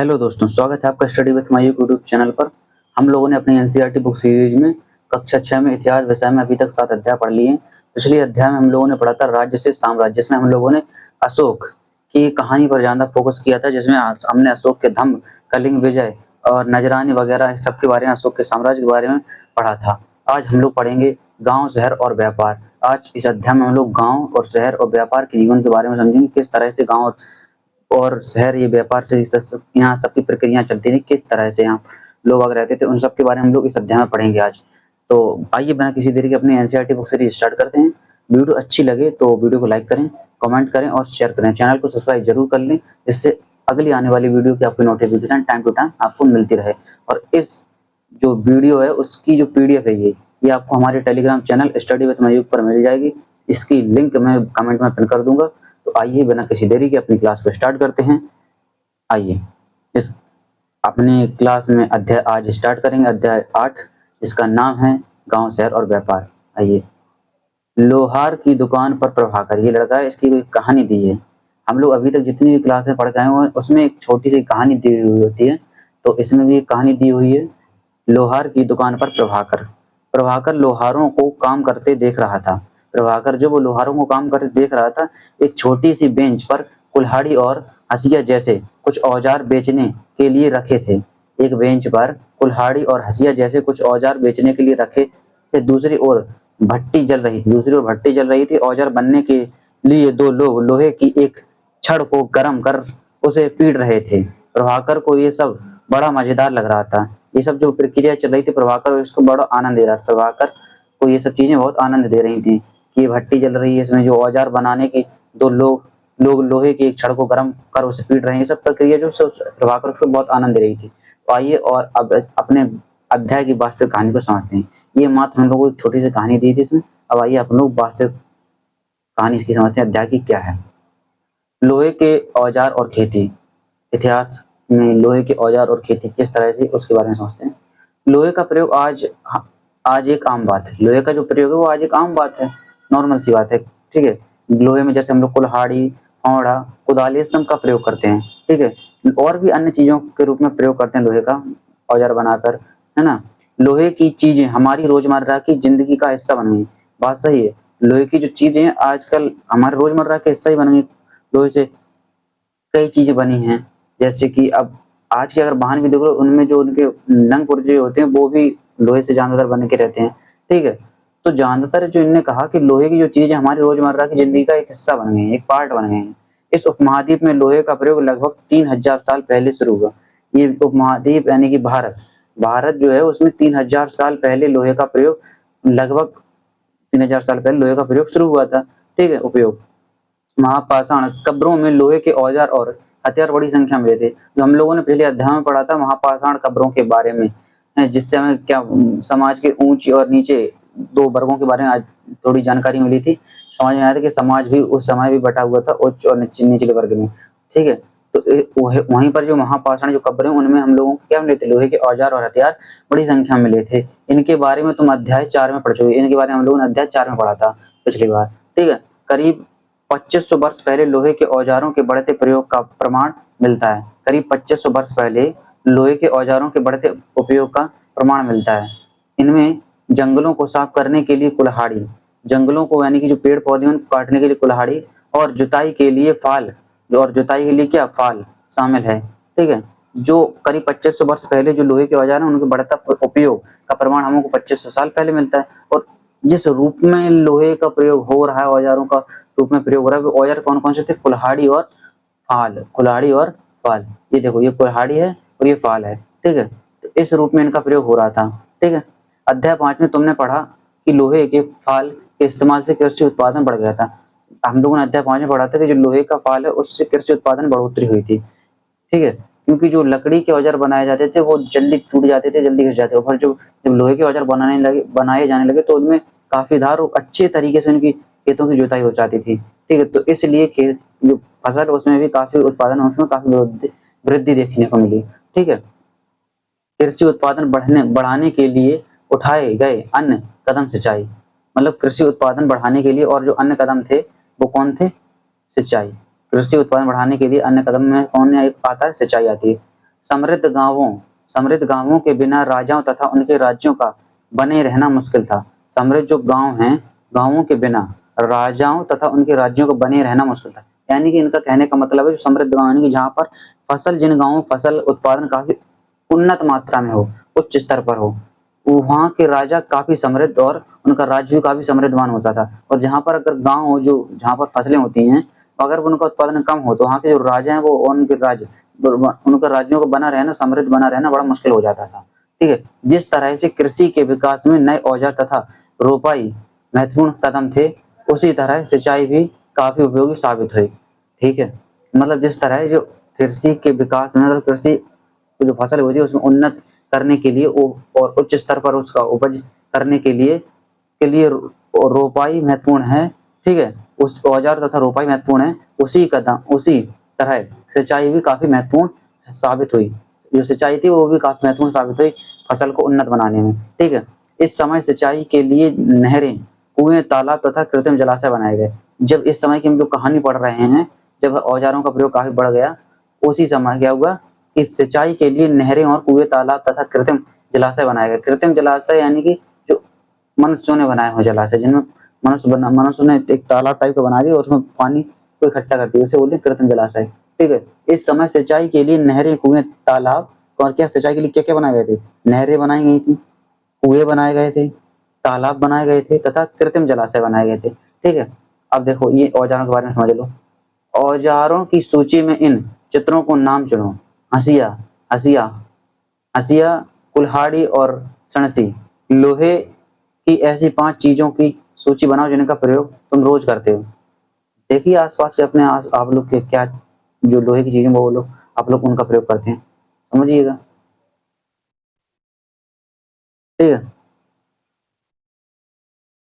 Hello दोस्तों, स्वागत है आपका study with my YouTube channel पर। हम लोगों ने अपनी एनसीईआरटी बुक सीरीज में कक्षा 6 में इतिहास विषय में अभी तक 7 अध्याय पढ़ लिए हैं। पिछले अध्याय में हम लोगों ने पढ़ा था राज्य से साम्राज्य, जिसमें हम लोगों ने अशोक की कहानी पर ज़्यादा फोकस किया था, जिसमें हमने अशोक के धम्म, कलिंग विजय और नजरानी वगैरह सबके बारे में, अशोक के साम्राज्य के बारे में पढ़ा था। आज हम लोग पढ़ेंगे गाँव, शहर और व्यापार। आज इस अध्याय में हम लोग गाँव और शहर और व्यापार के जीवन के बारे में समझेंगे, किस तरह से गाँव और शहर ये व्यापार से यहाँ सबकी प्रक्रिया चलती थी, किस तरह से यहाँ लोग वगैरह रहते थे, उन सब के बारे में हम लोग इस अध्याय में पढ़ेंगे आज। तो आइए बिना किसी देरी के अपनी एनसीईआरटी बुक सीरीज स्टार्ट करते हैं। वीडियो अच्छी लगे तो वीडियो को लाइक करें, कमेंट करें और शेयर करें। चैनल को सब्सक्राइब जरूर कर लें, जिससे अगली आने वाली वीडियो की आपकी नोटिफिकेशन टाइम टू टाइम आपको मिलती रहे। और इस जो वीडियो है उसकी जो पीडीएफ है ये आपको हमारे Telegram channel study with Mayukh पर मिल जाएगी। इसकी लिंक मैं कमेंट में पिन कर दूंगा। तो आइए बिना किसी देरी के अपनी क्लास को स्टार्ट करते हैं। आइए इस अपनी क्लास में अध्याय आज स्टार्ट करेंगे, अध्याय 8, जिसका नाम है गांव, शहर और व्यापार। आइए। लोहार की दुकान पर प्रभाकर, ये लड़का है, इसकी कोई कहानी दी है। हम लोग अभी तक जितनी भी क्लासें पढ़ के आए हैं उसमें एक छोटी सी कहानी दी हुई होती है, तो इसमें भी एक कहानी दी हुई है। लोहार की दुकान पर प्रभाकर। प्रभाकर लोहारों को काम करते देख रहा था। प्रभाकर जब वो लोहारों को काम करते देख रहा था, एक छोटी सी बेंच पर कुल्हाड़ी और हंसिया जैसे कुछ औजार बेचने के लिए रखे थे। एक बेंच पर कुल्हाड़ी और हंसिया जैसे कुछ औजार बेचने के लिए रखे थे। दूसरी ओर भट्टी जल रही थी। औजार बनने के लिए दो लोग लोहे की एक छड़ को गर्म कर उसे पीट रहे थे। प्रभाकर को ये सब बड़ा मजेदार लग रहा था। ये सब जो प्रक्रिया चल रही थी, प्रभाकर इसको बड़ा आनंद दे रहा था। प्रभाकर को ये सब चीजें बहुत आनंद दे रही थी कि ये भट्टी जल रही है, इसमें जो औजार बनाने की दो लोग लोग लोहे की एक छड़ को गर्म कर उसे पीट रहे हैं, ये सब प्रक्रिया जो प्रभाकर को बहुत आनंद दे रही थी। तो आइए और अब अपने अध्याय की वास्तविक कहानी को समझते हैं। ये मात्र हम लोग को एक छोटी सी कहानी दी थी इसमें। अब आइए अपन लोग वास्तविक कहानी इसकी समझते हैं, अध्याय की क्या है। लोहे के औजार और खेती। इतिहास में लोहे के औजार और खेती किस तरह से, उसके बारे में समझते हैं। लोहे का प्रयोग आज एक आम बात है। लोहे का जो प्रयोग है वो आज एक आम बात है, नॉर्मल सी बात है। ठीक है। लोहे में जैसे हम लोग कुल्हाड़ी, फावड़ा, कुदाल ये सब का प्रयोग करते हैं। ठीक है। और भी अन्य चीजों के रूप में प्रयोग करते हैं लोहे का औजार बनाकर, है ना। लोहे की चीजें हमारी रोजमर्रा की जिंदगी का हिस्सा बन गई। बात सही है। लोहे की जो चीजें आजकल हमारे रोजमर्रा के हिस्सा ही बन गई। लोहे से कई चीजें बनी हैं, जैसे कि अब आज के अगर वाहन भी देख लो, उनमें जो उनके नंग पुर्जे होते हैं वो भी लोहे से ज्यादातर बन के रहते हैं। ठीक है। तो ज्यादातर जो इनने कहा कि लोहे की जो चीजें हमारी रोजमर्रा की जिंदगी का एक हिस्सा बन गई हैं, एक पार्ट बन गए हैं। इस उपमहाद्वीप में लोहे का प्रयोग लगभग 3000 साल पहले शुरू हुआ। ये उपमहाद्वीप यानी कि भारत भारत जो है उसमें 3000 साल पहले लोहे का प्रयोग, लगभग 3000 साल पहले लोहे का प्रयोग शुरू हुआ था। ठीक है। उपयोग महापाषाण कब्रों में लोहे के औजार और हथियार बड़ी संख्या में मिले थे। जो हम लोगों ने पहले अध्याय में पढ़ा था महापाषाण कब्रों के बारे में, जिससे हमें क्या समाज के ऊंचे और नीचे दो वर्गों के बारे में आज थोड़ी जानकारी मिली थी। समझ में आया था कि समाज भी उस समय भी बटा हुआ था उच्च और निचले वर्ग में। ठीक है। तो वहीं पर जो महापाषाण जो कब्रें, उनमें हम लोगों को क्या मिले थे, लोहे के औजार और हथियार बड़ी संख्या में मिले थे। इनके बारे में तुम अध्याय 4 में पढ़ चुके। इनके बारे में हम लोगों ने अध्याय 4 में पढ़ा था पिछली बार। ठीक है। करीब 2500 वर्ष पहले लोहे के औजारों के बढ़ते प्रयोग का प्रमाण मिलता है। करीब 2500 वर्ष पहले लोहे के औजारों के बढ़ते उपयोग का प्रमाण मिलता है। इनमें जंगलों को साफ करने के लिए कुल्हाड़ी, जंगलों को यानी कि जो पेड़ पौधे उनको काटने के लिए कुल्हाड़ी, और जुताई के लिए फाल, और जुताई के लिए क्या, फाल शामिल है। ठीक है। जो करीब 2500 वर्ष पहले जो लोहे के औजार हैं उनके बढ़ता उपयोग का प्रमाण हमको 2500 साल पहले मिलता है। और जिस रूप में लोहे का प्रयोग हो रहा है, औजारों का रूप में प्रयोग हो रहा है, वो औजार कौन कौन से थे, कुल्हाड़ी और फाल। कुल्हाड़ी और फाल, ये देखो ये कुल्हाड़ी है और ये फाल है। ठीक है। तो इस रूप में इनका प्रयोग हो रहा था। ठीक है। अध्याय 5 में तुमने पढ़ा कि लोहे के फाल के इस्तेमाल से कृषि उत्पादन बढ़ गया था। हम लोगों ने अध्याय 5 में पढ़ा था कि जो लोहे का फाल है उससे कृषि उत्पादन में बढ़ोतरी हुई थी। ठीक है। क्योंकि जो लकड़ी के औजार बनाए जाते थे वो जल्दी टूट जाते थे, जल्दी घिस जाते थे। और जब लोहे के औजार बनाए जाने लगे तो उनमें काफी धार और अच्छे तरीके से उनकी खेतों की जुताई हो जाती थी। ठीक है। तो इसलिए खेत जो फसल उसमें भी काफी उत्पादन, उसमें काफी वृद्धि देखने को मिली। ठीक है। कृषि उत्पादन बढ़ाने के लिए उठाए गए अन्य कदम सिंचाई, मतलब कृषि उत्पादन बढ़ाने के लिए और जो अन्य कदम थे वो कौन थे, सिंचाई। कृषि उत्पादन बढ़ाने के लिए अन्य कदम में कौन एक आता है, सिंचाई आती है। समृद्ध गांवों के बिना राजाओं तथा उनके राज्यों का बने रहना मुश्किल था। समृद्ध जो गांव हैं, गांवों के बिना राजाओं तथा उनके राज्यों को बने रहना मुश्किल था। यानी कि इनका कहने का मतलब है जो समृद्ध गांव यानी कि जहाँ पर जिन गांवों फसल उत्पादन काफी उन्नत मात्रा में हो, उच्च स्तर पर हो, वहाँ के राजा काफी समृद्ध और उनका राज्य भी काफी समृद्धवान होता था। और जहाँ पर अगर गांव हो जो जहाँ पर फसलें होती हैं, अगर उनका उत्पादन कम हो तो वहाँ के जो राजा हैं वो उनके राज्यों को बना रहना, समृद्ध बना रहना बड़ा मुश्किल हो जाता था। ठीक है, जिस तरह से कृषि के विकास में नए औजार तथा रोपाई महत्वपूर्ण कदम थे, उसी तरह सिंचाई भी काफी उपयोगी साबित हुई। ठीक है, मतलब जिस तरह जो कृषि के विकास में मतलब कृषि जो फसल होती है उसमें उन्नत करने के लिए और उच्च स्तर पर उसका उपज करने के लिए रोपाई महत्वपूर्ण है। ठीक है, उस औजार तथा रोपाई महत्वपूर्ण है, उसी तरह सिंचाई भी काफी महत्वपूर्ण साबित हुई। जो सिंचाई थी वो भी काफी महत्वपूर्ण साबित हुई फसल को उन्नत बनाने में। ठीक है, इस समय सिंचाई के लिए नहरें, कुएं, तालाब तथा कृत्रिम जलाशय बनाए गए। जब इस समय की हम जो कहानी पढ़ रहे हैं, जब औजारों का प्रयोग काफी बढ़ गया, उसी समय क्या हुआ कि सिंचाई के लिए नहरें और कुएं, तालाब तथा कृत्रिम जलाशय बनाए गए। कृत्रिम जलाशय यानी कि जो मनुष्यों ने बनाए हुए जलाशय, जिनमें मनुष्य ने एक तालाब टाइप का बना दिया और उसमें पानी को इकट्ठा कर दिया, उसे बोलते हैं कृत्रिम जलाशय। ठीक है, इस समय सिंचाई के लिए नहरें, कुएं, तालाब और क्या सिंचाई के लिए क्या क्या बनाए गए थे? नहरें बनाई गई थी, कुएं बनाए गए थे, तालाब बनाए गए थे तथा कृत्रिम जलाशय बनाए गए थे। ठीक है, अब देखो ये औजारों के बारे में समझ लो। औजारों की सूची में इन चित्रों को नाम चुनो। हंसिया, हंसिया, हंसिया, कुल्हाड़ी और सणसी। लोहे की ऐसी 5 चीजों की सूची बनाओ जिनका प्रयोग तुम रोज करते हो। देखिए आसपास के अपने आप लोग के क्या जो लोहे की चीजें वो लोग आप लोग उनका प्रयोग करते हैं, समझिएगा। ठीक है,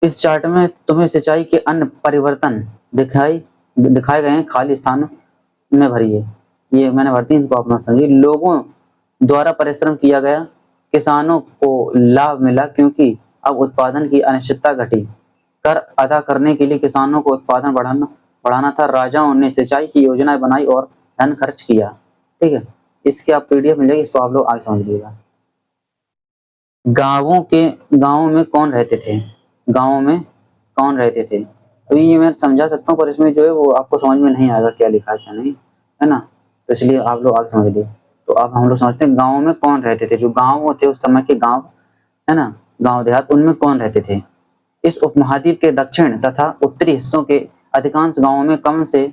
इस चार्ट में तुम्हें सिंचाई के अन्य परिवर्तन दिखाए गए हैं, खाली स्थान में भरिए। ये मैंने भरती इनको अपना समझिए। लोगों द्वारा परिश्रम किया गया, किसानों को लाभ मिला क्योंकि अब उत्पादन की अनिश्चितता घटी। कर अदा करने के लिए किसानों को उत्पादन बढ़ाना था। राजाओं ने सिंचाई की योजनाएं बनाई और धन खर्च किया। ठीक है, इसकी आप पीडीएफ मिलेगी, इसको आप लोग आगे समझ लीजिएगा। गांवों में कौन रहते थे? गांवों में कौन रहते थे? अभी ये मैं समझा सकता हूँ पर इसमें जो है वो आपको समझ में नहीं आएगा क्या लिखा है क्या नहीं, है ना? तो इसलिए आप लोग आगे समझ लीजिए। तो अब हम लोग समझते हैं गाँव में कौन रहते थे। जो गाँव थे उस समय के गाँव, है ना, गाँव देहात, उनमें कौन रहते थे? इस उपमहाद्वीप के दक्षिण तथा उत्तरी हिस्सों के अधिकांश गाँवों में कम से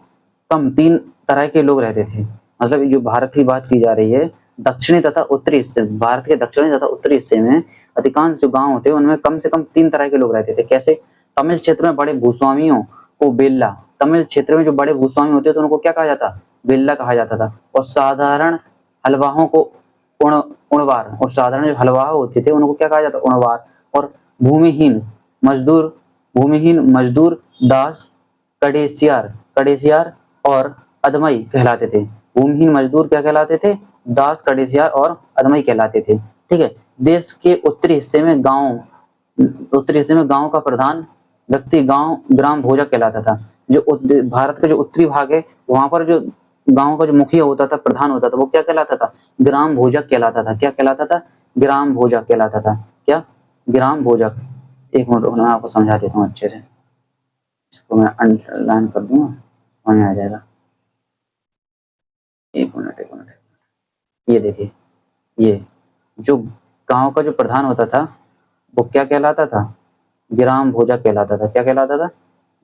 कम 3 तरह के लोग रहते थे। मतलब जो भारत की बात की जा रही है, दक्षिणी तथा उत्तरी हिस्से, भारत के दक्षिणी तथा उत्तरी हिस्से में अधिकांश जो गाँव होते हैं उनमें कम से कम 3 तरह के लोग रहते थे। कैसे? तमिल क्षेत्र में बड़े भूस्वामियों को बेल्ला, तमिल क्षेत्र में जो बड़े भूस्वामी होते थे उनको क्या कहा जाता? बेल्ला कहा जाता था। और साधारण हलवाहों को उणवार, और साधारण जो हलवाह होते थे उनको क्या कहा जाता? उणवार। और भूमिहीन भूमिहीन मजदूर दास, कड़ेसियार और अदमई कहलाते थे। भूमिहीन मजदूर क्या कहलाते थे? दास, कड़ेसियार और अदमई कहलाते थे। ठीक है, देश के उत्तरी हिस्से में गांव का प्रधान व्यक्ति ग्राम भोजक कहलाता था। जो भारत का जो उत्तरी भाग है वहां पर जो गांव का जो मुखिया होता था, प्रधान होता था, वो क्या कहलाता था? ग्राम भोजक कहलाता था। क्या कहलाता था? ग्राम भोजक कहलाता था। क्या? ग्राम भोजक। एक मिनट मैं आपको समझा देता हूँ अच्छे से, इसको मैं अंडरलाइन कर दूंगा, समझ में आ जाएगा। एक मिनट, ये देखिए, ये जो गांव का जो प्रधान होता था वो क्या कहलाता था? ग्राम भोजक कहलाता था। क्या कहलाता था?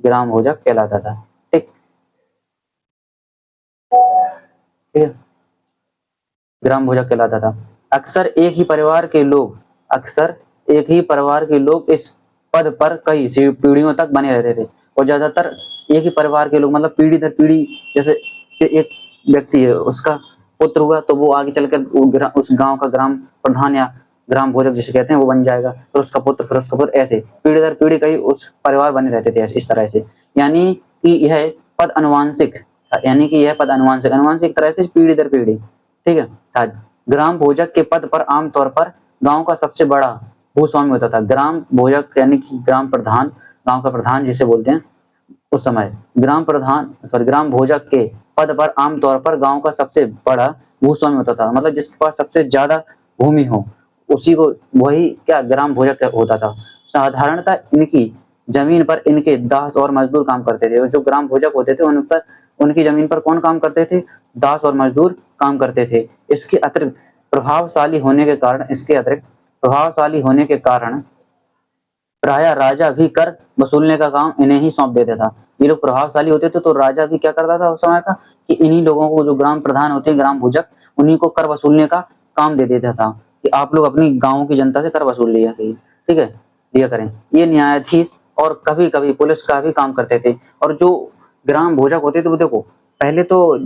ग्राम भोजक कहलाता था। ठीक, ठीक है, ग्राम भोजक कहलाता था। अक्सर एक ही परिवार के लोग इस पद पर कई पीढ़ियों तक बने रहते थे। और ज्यादातर एक ही परिवार के लोग, मतलब पीढ़ी दर पीढ़ी, जैसे एक व्यक्ति है उसका पुत्र हुआ तो वो आगे चलकर उस गांव का ग्राम प्रधान या ग्राम भोजक जिसे कहते हैं वो बन जाएगा, फिर उसका पुत्र, फिर उसका पुत्र, ऐसे पीढ़ी दर पीढ़ी कई उस परिवार बने रहते थे इस तरह से। यानी कि यह पद अनुवांशिक था, यानी कि यह पद अनुवांशिक तरह से पीढ़ी दर पीढ़ी, ठीक है, था। ग्राम भोजक के पद पर आमतौर पर गांव का सबसे बड़ा भूस्वामी होता था। ग्राम भोजक यानी कि ग्राम प्रधान, गांव का प्रधान जिसे बोलते हैं, उस समय ग्राम भोजक के पद पर आमतौर पर गांव का सबसे बड़ा भूस्वामी होता था, मतलब जिसके पास सबसे ज्यादा भूमि हो उसी को वही क्या ग्राम भोजक होता था। साधारणतः इनकी जमीन पर इनके दास और मजदूर काम करते थे, और जो ग्राम भोजक होते थे उन पर उनकी जमीन पर कौन काम करते थे? दास और मजदूर काम करते थे। इसके अतिरिक्त प्रभावशाली होने के कारण प्रायः राजा भी कर वसूलने का काम इन्हें ही सौंप देता था। ये लोग प्रभावशाली होते थे तो राजा भी क्या करता था उस समय का कि इन्हीं लोगों को, जो ग्राम प्रधान होते हैं, ग्राम भोजक, उन्हीं को कर वसूलने का काम दे देता था कि आप लोग अपनी गाँव की जनता से कर वसूल लिया करिए, ठीक है, लिया करें। ये न्यायाधीश और कभी-कभी पुलिस का भी काम करते थे। और जो ग्राम भोजक होते थे वो देखो पहले तो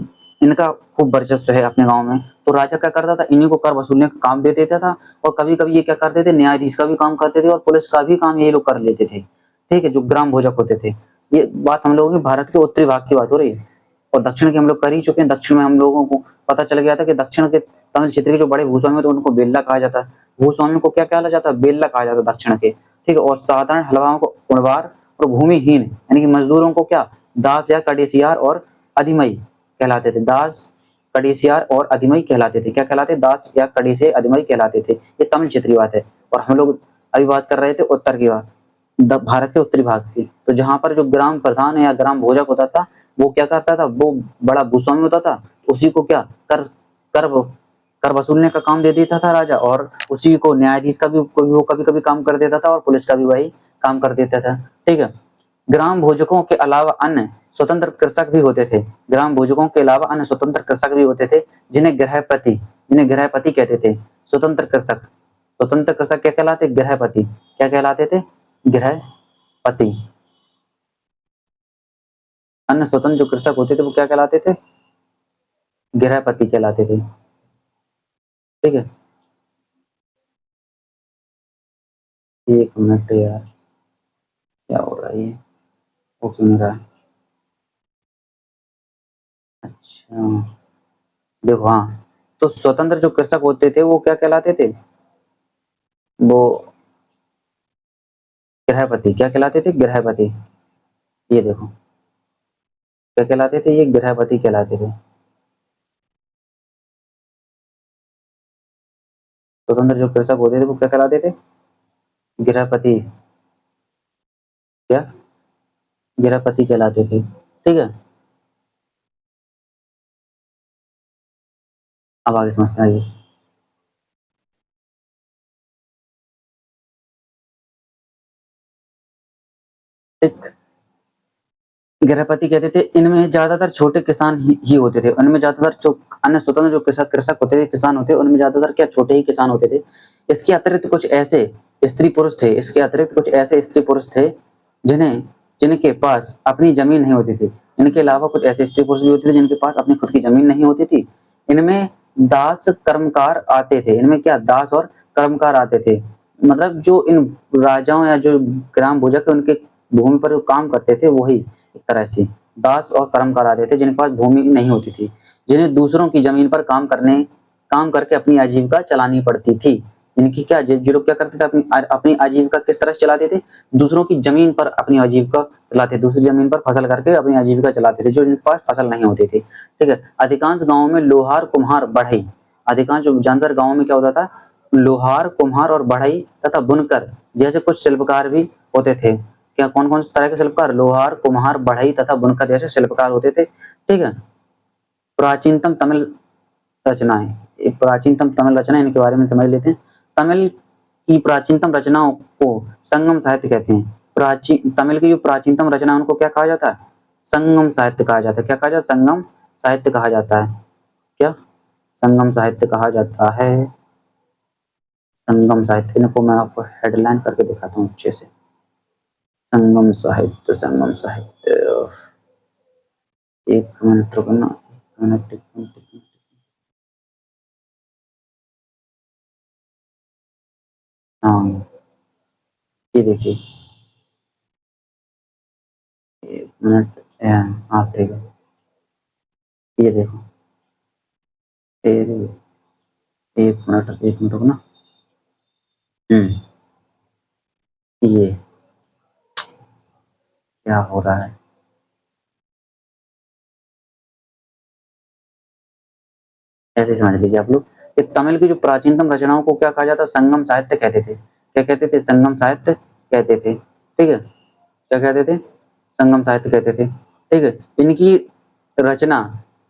इनका खूब वर्चस्व है अपने गाँव में, तो राजा क्या करता था, इन्हीं को कर वसूलने का काम दे देता था। और कभी-कभी ये क्या करते थे, न्यायाधीश का भी काम करते थे और पुलिस का भी काम ये लोग कर लेते थे। ठीक है, जो ग्राम भोजक होते थे। ये बात हम लोगों की भारत के उत्तरी भाग की बात हो रही है, और दक्षिण की हम लोग कर ही चुके हैं। दक्षिण में हम लोगों को पता चल गया था कि दक्षिण के तमिल क्षेत्र के जो बड़े भूस्वामी होते हैं उनको बेल्ला कहा जाता है। भूस्वामी को क्या कहा जाता है? बेल्ला कहा जाता है दक्षिण के। ठीक है, और साधारण हलवाओं को उड़वार और भूमिहीन यानी कि मजदूरों को क्या दास या कडेसियार और अधिमई कहलाते थे। दास, कडेसियार और अधिमई कहलाते थे। क्या कहलाते? दास या कडेसियार, अधिमई कहलाते थे। ये तमिल क्षेत्रीय बात है। और हम लोग अभी बात कर रहे थे उत्तर की बात, भारत के उत्तरी भाग की। तो जहां पर जो ग्राम प्रधान या ग्राम भोजक होता था वो क्या करता था, वो बड़ा भूस्वामी होता था, उसी को क्या कर कर कर वसूलने का काम दे देता था राजा, और उसी को न्यायाधीश का भी वो कभी कभी काम कर देता था और पुलिस का भी वही काम कर देता था। ठीक है, ग्राम भोजकों के अलावा अन्य स्वतंत्र कृषक भी होते थे। ग्राम भोजकों के अलावा अन्य स्वतंत्र कृषक भी होते थे जिन्हें गृहपति कहते थे। स्वतंत्र कृषक क्या कहलाते? गृहपति। क्या कहलाते थे? गृहपति। अन्य स्वतंत्र जो कृषक होते थे वो क्या कहलाते थे? गृहपति कहलाते थे। ठीक है, एक मिनट यार, क्या हो रहा है ये? वो क्यों नहीं रहा है? अच्छा, देखो, हाँ, तो स्वतंत्र जो कृषक होते थे वो क्या कहलाते थे? वो गृहपति। क्या कहलाते थे? गृहपति। ये देखो, क्या कहलाते थे? ये गृहपति कहलाते थे। स्वतंत्र जो कृषक होते थे वो क्या कहलाते थे? गृहपति। क्या? गृहपति कहलाते थे। ठीक है, अब आगे समझते हैं आइए। एक गृहपति कहते थे, इनमें ज्यादातर छोटे किसान ही होते थे। उनमें ज्यादातर जो अन्य स्वतंत्र जो कृषक कृषक होते थे, किसान होते, उनमें ज्यादातर क्या छोटे ही किसान होते थे। इसके अतिरिक्त कुछ ऐसे स्त्री पुरुष थे इसके अतिरिक्त कुछ ऐसे स्त्री पुरुष थे जिन्हें जिनके पास अपनी जमीन नहीं होती थी। इनके अलावा कुछ ऐसे स्त्री पुरुष भी होते थे जिनके पास अपनी खुद की जमीन नहीं होती थी। इनमें दास कर्मकार आते थे। इनमें क्या दास और कर्मकार आते थे, मतलब जो इन राजाओं या जो ग्राम भोजक उनके भूमि पर जो काम करते थे वही एक तरह से दास और कर्मकार आते थे जिनके पास भूमि नहीं होती थी, जिन्हें दूसरों की जमीन पर काम करके अपनी आजीविका चलानी पड़ती थी। इनकी क्या जो लोग क्या करते थे, अपनी अपनी आजीविका किस तरह से चलाते थे? दूसरों की जमीन पर अपनी आजीविका चलाते, दूसरी जमीन पर फसल करके अपनी आजीविका चलाते थे जो जिनके पास फसल नहीं होती थी। ठीक है, अधिकांश गाँवों में लोहार, कुम्हार, बढ़ई, अधिकांश जो ज्यादातर गाँवों में क्या होता था, लोहार, कुम्हार और बढ़ई तथा बुनकर जैसे कुछ शिल्पकार भी होते थे। क्या कौन कौन से तरह के शिल्पकार? लोहार, कुम्हार, बढ़ई तथा बुनकर जैसे शिल्पकार होते थे। ठीक है, प्राचीनतम तमिल रचनाएं, प्राचीनतम तमिल रचना, इनके बारे में समझ लेते हैं। तमिल की प्राचीनतम रचनाओं को संगम साहित्य कहते हैं। प्राचीन तमिल की जो प्राचीनतम रचना है उनको क्या कहा जाता है? संगम साहित्य कहा जाता है। क्या कहा जाता है? संगम साहित्य कहा जाता है। क्या? संगम साहित्य कहा जाता है। संगम साहित्य, इनको मैं आपको हेडलाइन करके दिखाता हूँ अच्छे से। संगम साहित्य, संगम साहित्य, एक मिनट रुकना, एक मिनट, एक मिनट, एक मिनट। हाँ, ये देखिए, एक मिनट। हाँ ठीक है, ये देखो, ये एक मिनट रुकना। हम्म, ये क्या हो रहा है? ऐसे समझ लीजिए आप लोग कि तमिल की जो प्राचीनतम रचनाओं को क्या कहा जाता, संगम साहित्य कहते थे। क्या कहते थे? संगम साहित्य कहते थे। ठीक है, क्या कहते थे? संगम साहित्य कहते थे। ठीक है, इनकी रचना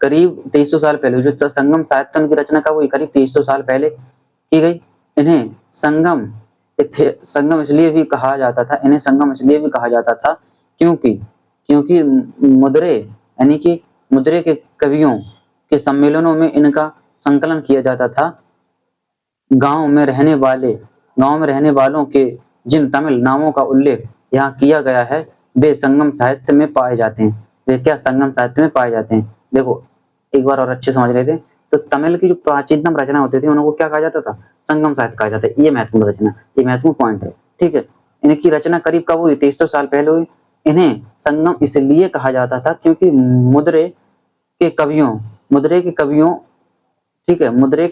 करीब 2300 साल पहले, जो संगम साहित्य उनकी रचना कब हुई? करीब 2300 साल पहले की गई। इन्हें संगम इसलिए भी कहा जाता था, इन्हें संगम इसलिए भी कहा जाता था क्योंकि क्योंकि मुद्रे यानी कि मुद्रे के कवियों के सम्मेलनों में इनका संकलन किया जाता था। गांव में रहने वालों के जिन तमिल नामों का उल्लेख यहाँ किया गया है वे संगम साहित्य में पाए जाते हैं। वे क्या संगम साहित्य में पाए जाते हैं? देखो एक बार और अच्छे समझ लेते हैं। तो तमिल की जो प्राचीनतम रचना होती थी उनको क्या कहा जाता था? संगम साहित्य कहा जाता है। ये महत्वपूर्ण रचना, ये महत्वपूर्ण पॉइंट है। ठीक है, इनकी रचना करीब कब हुई? 2300 साल पहले हुई। इन्हें संगम इसलिए कहा जाता था क्योंकि के कवियों मुद्रे के कवियों ठीक है, मदुरै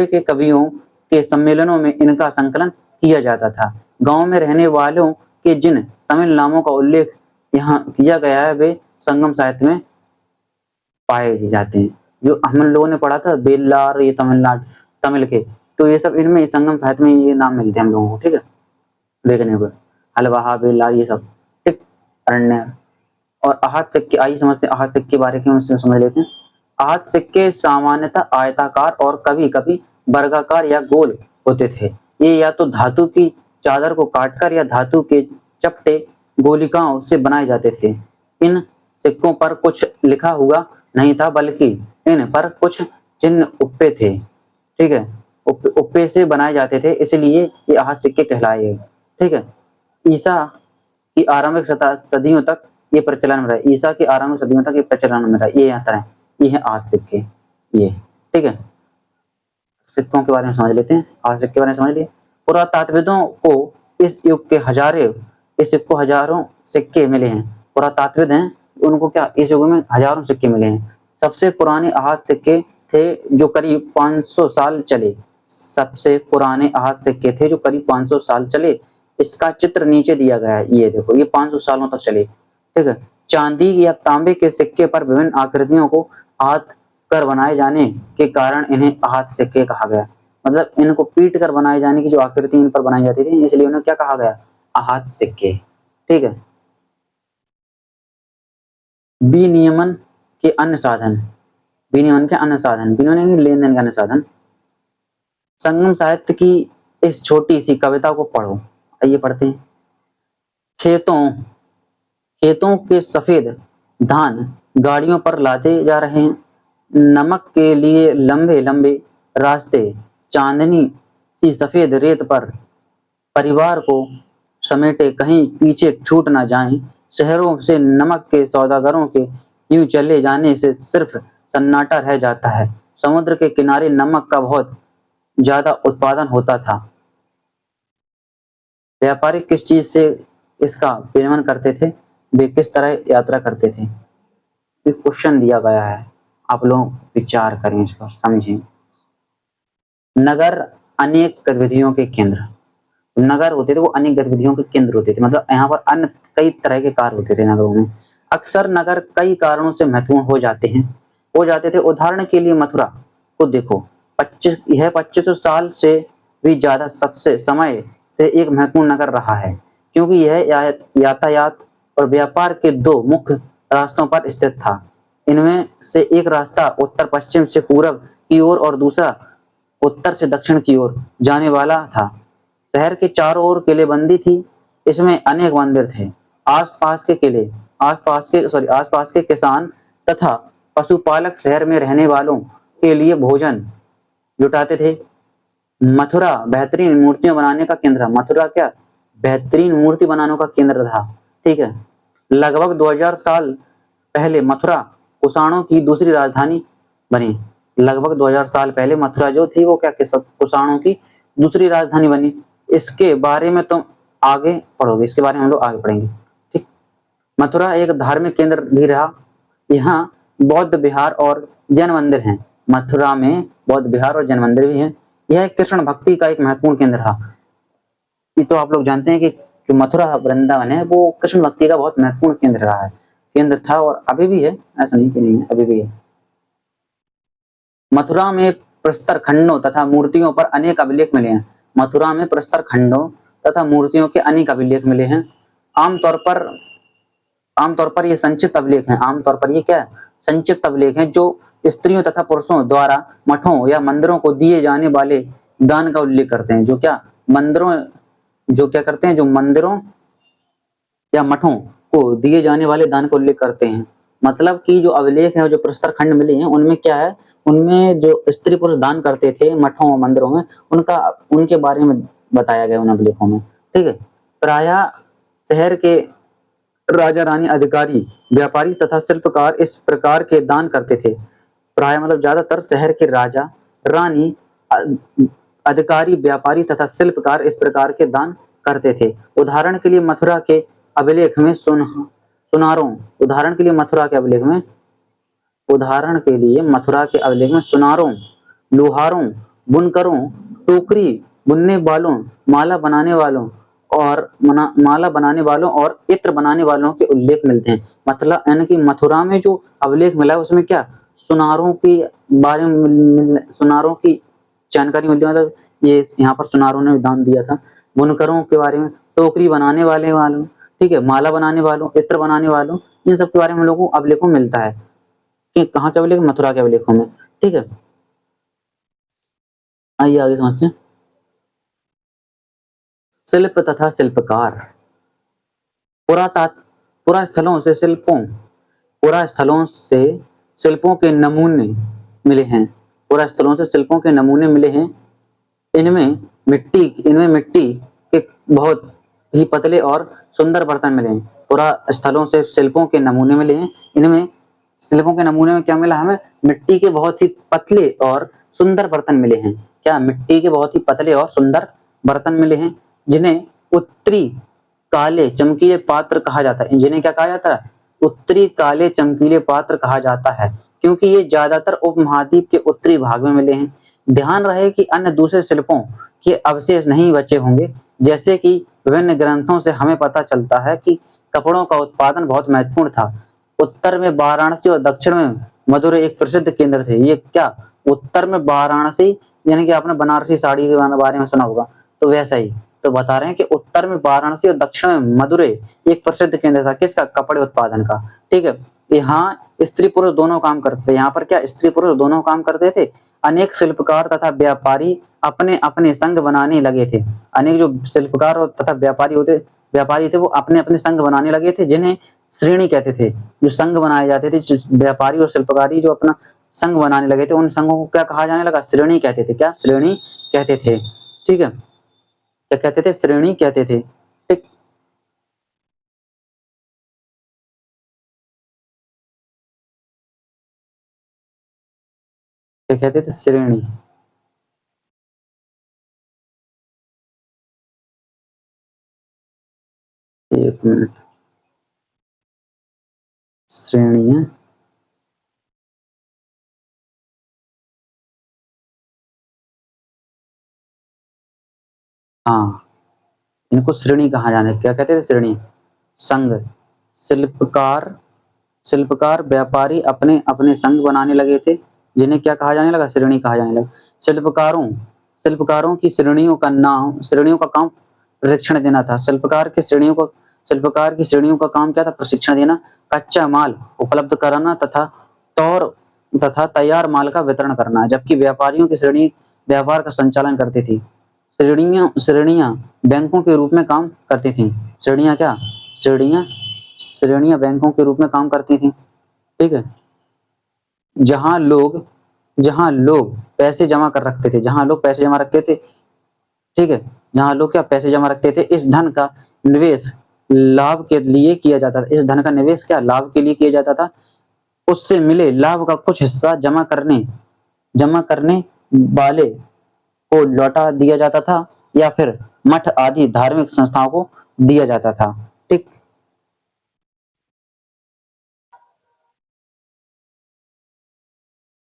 के कवियों के सम्मेलनों में इनका संकलन किया जाता था। गांव में रहने वालों के जिन तमिल नामों का उल्लेख यहाँ किया गया है वे संगम साहित्य में पाए जाते हैं। जो हम लोगों ने पढ़ा था बेल्लार, ये तमिल के, तो ये सब इनमें संगम साहित्य में ये नाम मिलते हैं हम लोगों को। ठीक है, देखने को हलवाहा, बेल्लार, ये सब। ठीक, अरण्य और आहत सिक्के, आइए समझते हैं आहत सिक्के के बारे में समझ लेते हैं। आहत सिक्के सामान्यतः आयताकार और कभी-कभी वर्गाकार या गोल होते थे। ये या तो धातु की चादर को काटकर या धातु के चपटे गोलिकाओं से बनाए जाते थे। इन सिक्कों पर कुछ लिखा हुआ नहीं था बल्कि इन पर कुछ चिन्ह उपे थे। ठीक है, उपे से बनाए जाते थे, इसलिए ये आहत सिक्के कहलाए। ठीक है, ईसा की आरंभिक सदियों तक ये प्रचलन में रहा। ईसा की आरंभिक सदियों तक ये प्रचलन में रहा। ये यहाँ तरह ये है आज सिक्के। ये ठीक है, सिक्कों के बारे में समझ लेते हैं। आज सिक्के के बारे में समझ लिए। पुरातात्विदों को इस युग को हजारों सिक्के मिले हैं। पुरातात्विद हैं, उनको क्या इस युग में हजारों सिक्के मिले हैं। सबसे पुराने आहत सिक्के थे जो करीब 500 साल चले। सबसे पुराने आहत सिक्के थे जो करीब 500 साल चले। इसका चित्र नीचे दिया गया है। ये देखो, ये 500 सालों तक चले। ठीक है, चांदी या तांबे के सिक्के पर विभिन्न आकृतियों को आहत कर बनाए जाने के कारण इन्हें आहत सिक्के कहा गया। मतलब इनको पीट कर बनाए जाने की जो आकृति इन पर बनाई जाती थी, इसलिए उन्हें क्या कहा गया? आहत सिक्के। ठीक है, विनियमन के अन्य साधन, विनियमन के अन्य साधन, विनियमन लेन देन के अन्य साधन। संगम साहित्य की इस छोटी सी कविता को पढ़ो। आइए पढ़ते हैं। खेतों खेतों के सफेद धान गाड़ियों पर लादे जा रहे हैं। नमक के लिए लंबे लंबे रास्ते, चांदनी सी सफेद रेत पर परिवार को समेटे कहीं पीछे छूट न जाएं। शहरों से नमक के सौदागरों के यूं चले जाने से सिर्फ सन्नाटा रह जाता है। समुद्र के किनारे नमक का बहुत ज्यादा उत्पादन होता था। व्यापारी किस चीज से इसका विनिमय करते थे? वे किस तरह यात्रा करते थे? ये क्वेश्चन दिया गया है, आप लोग विचार करें, इस पर समझें। नगर अनेक गतिविधियों के केंद्र, नगर होते थे वो अनेक गतिविधियों के केंद्र होते थे। मतलब यहाँ पर अन्य कई तरह के कार्य होते थे नगरों में। अक्सर नगर कई कारणों से महत्वपूर्ण हो जाते थे। उदाहरण के लिए मथुरा को देखो, 2500 साल से भी ज्यादा सबसे समय से एक महत्वपूर्ण नगर रहा है क्योंकि यह यातायात और व्यापार के दो मुख्य रास्तों पर स्थित था। इनमें से एक रास्ता उत्तर पश्चिम से पूरब की ओर और दूसरा उत्तर से दक्षिण की ओर जाने वाला था। शहर के चारों ओर किलेबंदी थी। इसमें अनेक मंदिर थे। आसपास के किसान तथा पशुपालक शहर में रहने वालों के लिए भोजन जुटाते थे। मथुरा बेहतरीन मूर्तियां बनाने का केंद्र था। मथुरा क्या बेहतरीन मूर्ति बनाने का केंद्र था। ठीक है, लगभग 2000 साल पहले मथुरा कुषाणों की दूसरी राजधानी बनी। लगभग 2000 साल पहले मथुरा जो थी वो क्या कुषाणों की दूसरी राजधानी बनी। इसके बारे में तुम आगे पढ़ोगे, इसके बारे में हम लोग आगे पढ़ेंगे। ठीक, मथुरा एक धार्मिक केंद्र भी रहा। यहाँ बौद्ध विहार और जैन मंदिर हैं। मथुरा में बौद्ध विहार और जैन मंदिर भी हैं। यह कृष्ण भक्ति का एक महत्वपूर्ण केंद्र रहा। ये तो आप लोग जानते हैं कि जो मथुरा वृंदावन है वो कृष्ण भक्ति का बहुत महत्वपूर्ण केंद्र रहा है। केंद्र था और अभी भी है, ऐसा नहीं कि नहीं है, अभी भी है। मथुरा में प्रस्तर खंडों तथा मूर्तियों पर अनेक अभिलेख मिले हैं। मथुरा में प्रस्तर खंडों तथा मूर्तियों के अनेक अभिलेख मिले हैं। आमतौर पर ये संक्षिप्त अभिलेख हैं। आमतौर पर ये क्या है? संक्षिप्त अभिलेख हैं जो स्त्रियों तथा पुरुषों द्वारा मठों या मंदिरों को दिए जाने वाले दान का उल्लेख करते हैं। जो क्या मंदिरों जो क्या करते हैं? जो मंदिरों या मठों को दिए जाने वाले दान का उल्लेख करते हैं। मतलब कि जो अभिलेख है, जो प्रस्तर खंड मिले हैं, उनमें क्या है? उनमें जो स्त्री पुरुष दान करते थे मठों और मंदिरों में, उनके बारे में बताया गया उन अभिलेखों में। ठीक है। प्रायः शहर के राजा रानी, अधिकारी, व्यापारी तथा शिल्पकार इस प्रकार के दान करते थे। प्राय मतलब ज्यादातर शहर के राजा, रानी, अधिकारी, व्यापारी तथा शिल्पकार इस प्रकार के दान करते थे। उदाहरण के लिए मथुरा के अभिलेख में सुनारों उदाहरण के लिए मथुरा के अभिलेख में सुनारों, लोहारों, बुनकरों, टोकरी बुनने वालों, माला बनाने वालों और इत्र बनाने वालों के उल्लेख मिलते हैं। मतलब यानी कि मथुरा में जो अभिलेख मिला है उसमें क्या सुनारों के बारे में सुनारों की जानकारी मिलती है। मतलब ये यहाँ पर सुनारों ने दान दिया था। बुनकरों के बारे में, टोकरी बनाने वालों, ठीक है, माला बनाने वालों, इत्र बनाने वालों, इन सब के बारे में हम लोगों को अभिलेखों में मिलता है। कि कहाँ के अभिलेख? मथुरा के अभिलेखों में। ठीक है, आइए आगे समझते हैं। शिल्प तथा शिल्पकार। पुराता पुरा स्थलों से शिल्पों के नमूने मिले हैं। पुरा स्थलों से शिल्पों के नमूने मिले हैं। इनमें मिट्टी के बहुत ही पतले और सुंदर बर्तन मिले हैं। पुरा स्थलों से शिल्पों के नमूने मिले हैं। इनमें शिल्पों के नमूने में क्या मिला हमें? मिट्टी के बहुत ही पतले और सुंदर बर्तन मिले हैं। क्या? मिट्टी के बहुत ही पतले और सुंदर बर्तन मिले हैं, जिन्हें उत्तरी काले चमकीले पात्र कहा जाता है। जिन्हें क्या कहा जाता है? उत्तरी काले चमकीले पात्र कहा जाता है, क्योंकि ये ज्यादातर उपमहाद्वीप के उत्तरी भाग में मिले हैं। ध्यान रहे कि अन्य दूसरे शिल्पों के अवशेष नहीं बचे होंगे। जैसे कि विभिन्न ग्रंथों से हमें पता चलता है कि कपड़ों का उत्पादन बहुत महत्वपूर्ण था। उत्तर में वाराणसी और दक्षिण में मदुरै एक प्रसिद्ध केंद्र थे। ये क्या? उत्तर में वाराणसी, यानी कि आपने बनारसी साड़ी के बारे में सुना होगा, तो वैसा ही तो बता रहे हैं कि उत्तर में वाराणसी और दक्षिण में मदुरै एक प्रसिद्ध केंद्र था। किसका? कपड़े उत्पादन का। ठीक है। यहाँ स्त्री पुरुष दोनों काम करते थे। यहाँ पर क्या स्त्री पुरुष दोनों काम करते थे। अनेक शिल्पकार तथा व्यापारी अपने अपने संघ बनाने लगे थे। अनेक जो शिल्पकार और तथा व्यापारी थे वो अपने अपने संघ बनाने लगे थे, जिन्हें श्रेणी कहते थे। जो संघ बनाए जाते थे, व्यापारी और शिल्पकारी जो अपना संघ बनाने लगे थे, उन संघों को क्या कहा जाने लगा? श्रेणी कहते थे। क्या? श्रेणी कहते थे। ठीक है, क्या कहते थे? श्रेणी कहते थे। ठीक, क्या कहते थे? श्रेणी। एक मिनट, श्रेणी है। हाँ, इनको श्रेणी कहा जाने। क्या कहते थे? श्रेणी। संघ। शिल्पकार शिल्पकार व्यापारी अपने अपने संघ बनाने लगे थे, जिन्हें क्या कहा जाने लगा? श्रेणी कहा जाने लगा। शिल्पकारों शिल्पकारों की श्रेणियों का काम प्रशिक्षण देना था। शिल्पकार की श्रेणियों का काम क्या था? प्रशिक्षण देना, कच्चा माल उपलब्ध कराना तथा तैयार माल का वितरण करना। जबकि व्यापारियों की श्रेणी व्यापार का संचालन करती थी। श्रेणियां बैंकों के रूप में काम करती थी। श्रेणियां क्या? श्रेणियां श्रेणियां बैंकों के रूप में काम करती थी। ठीक है। जहां लोग जहां लोग पैसे जमा कर रखते थे जहां लोग पैसे जमा रखते थे ठीक है, जहां लोग क्या पैसे जमा रखते थे, इस धन का निवेश लाभ के लिए किया जाता था। इस धन का निवेश क्या? लाभ के लिए किया जाता था। उससे मिले लाभ का कुछ हिस्सा जमा करने वाले को लौटा दिया जाता था, या फिर मठ आदि धार्मिक संस्थाओं को दिया जाता था। ठीक,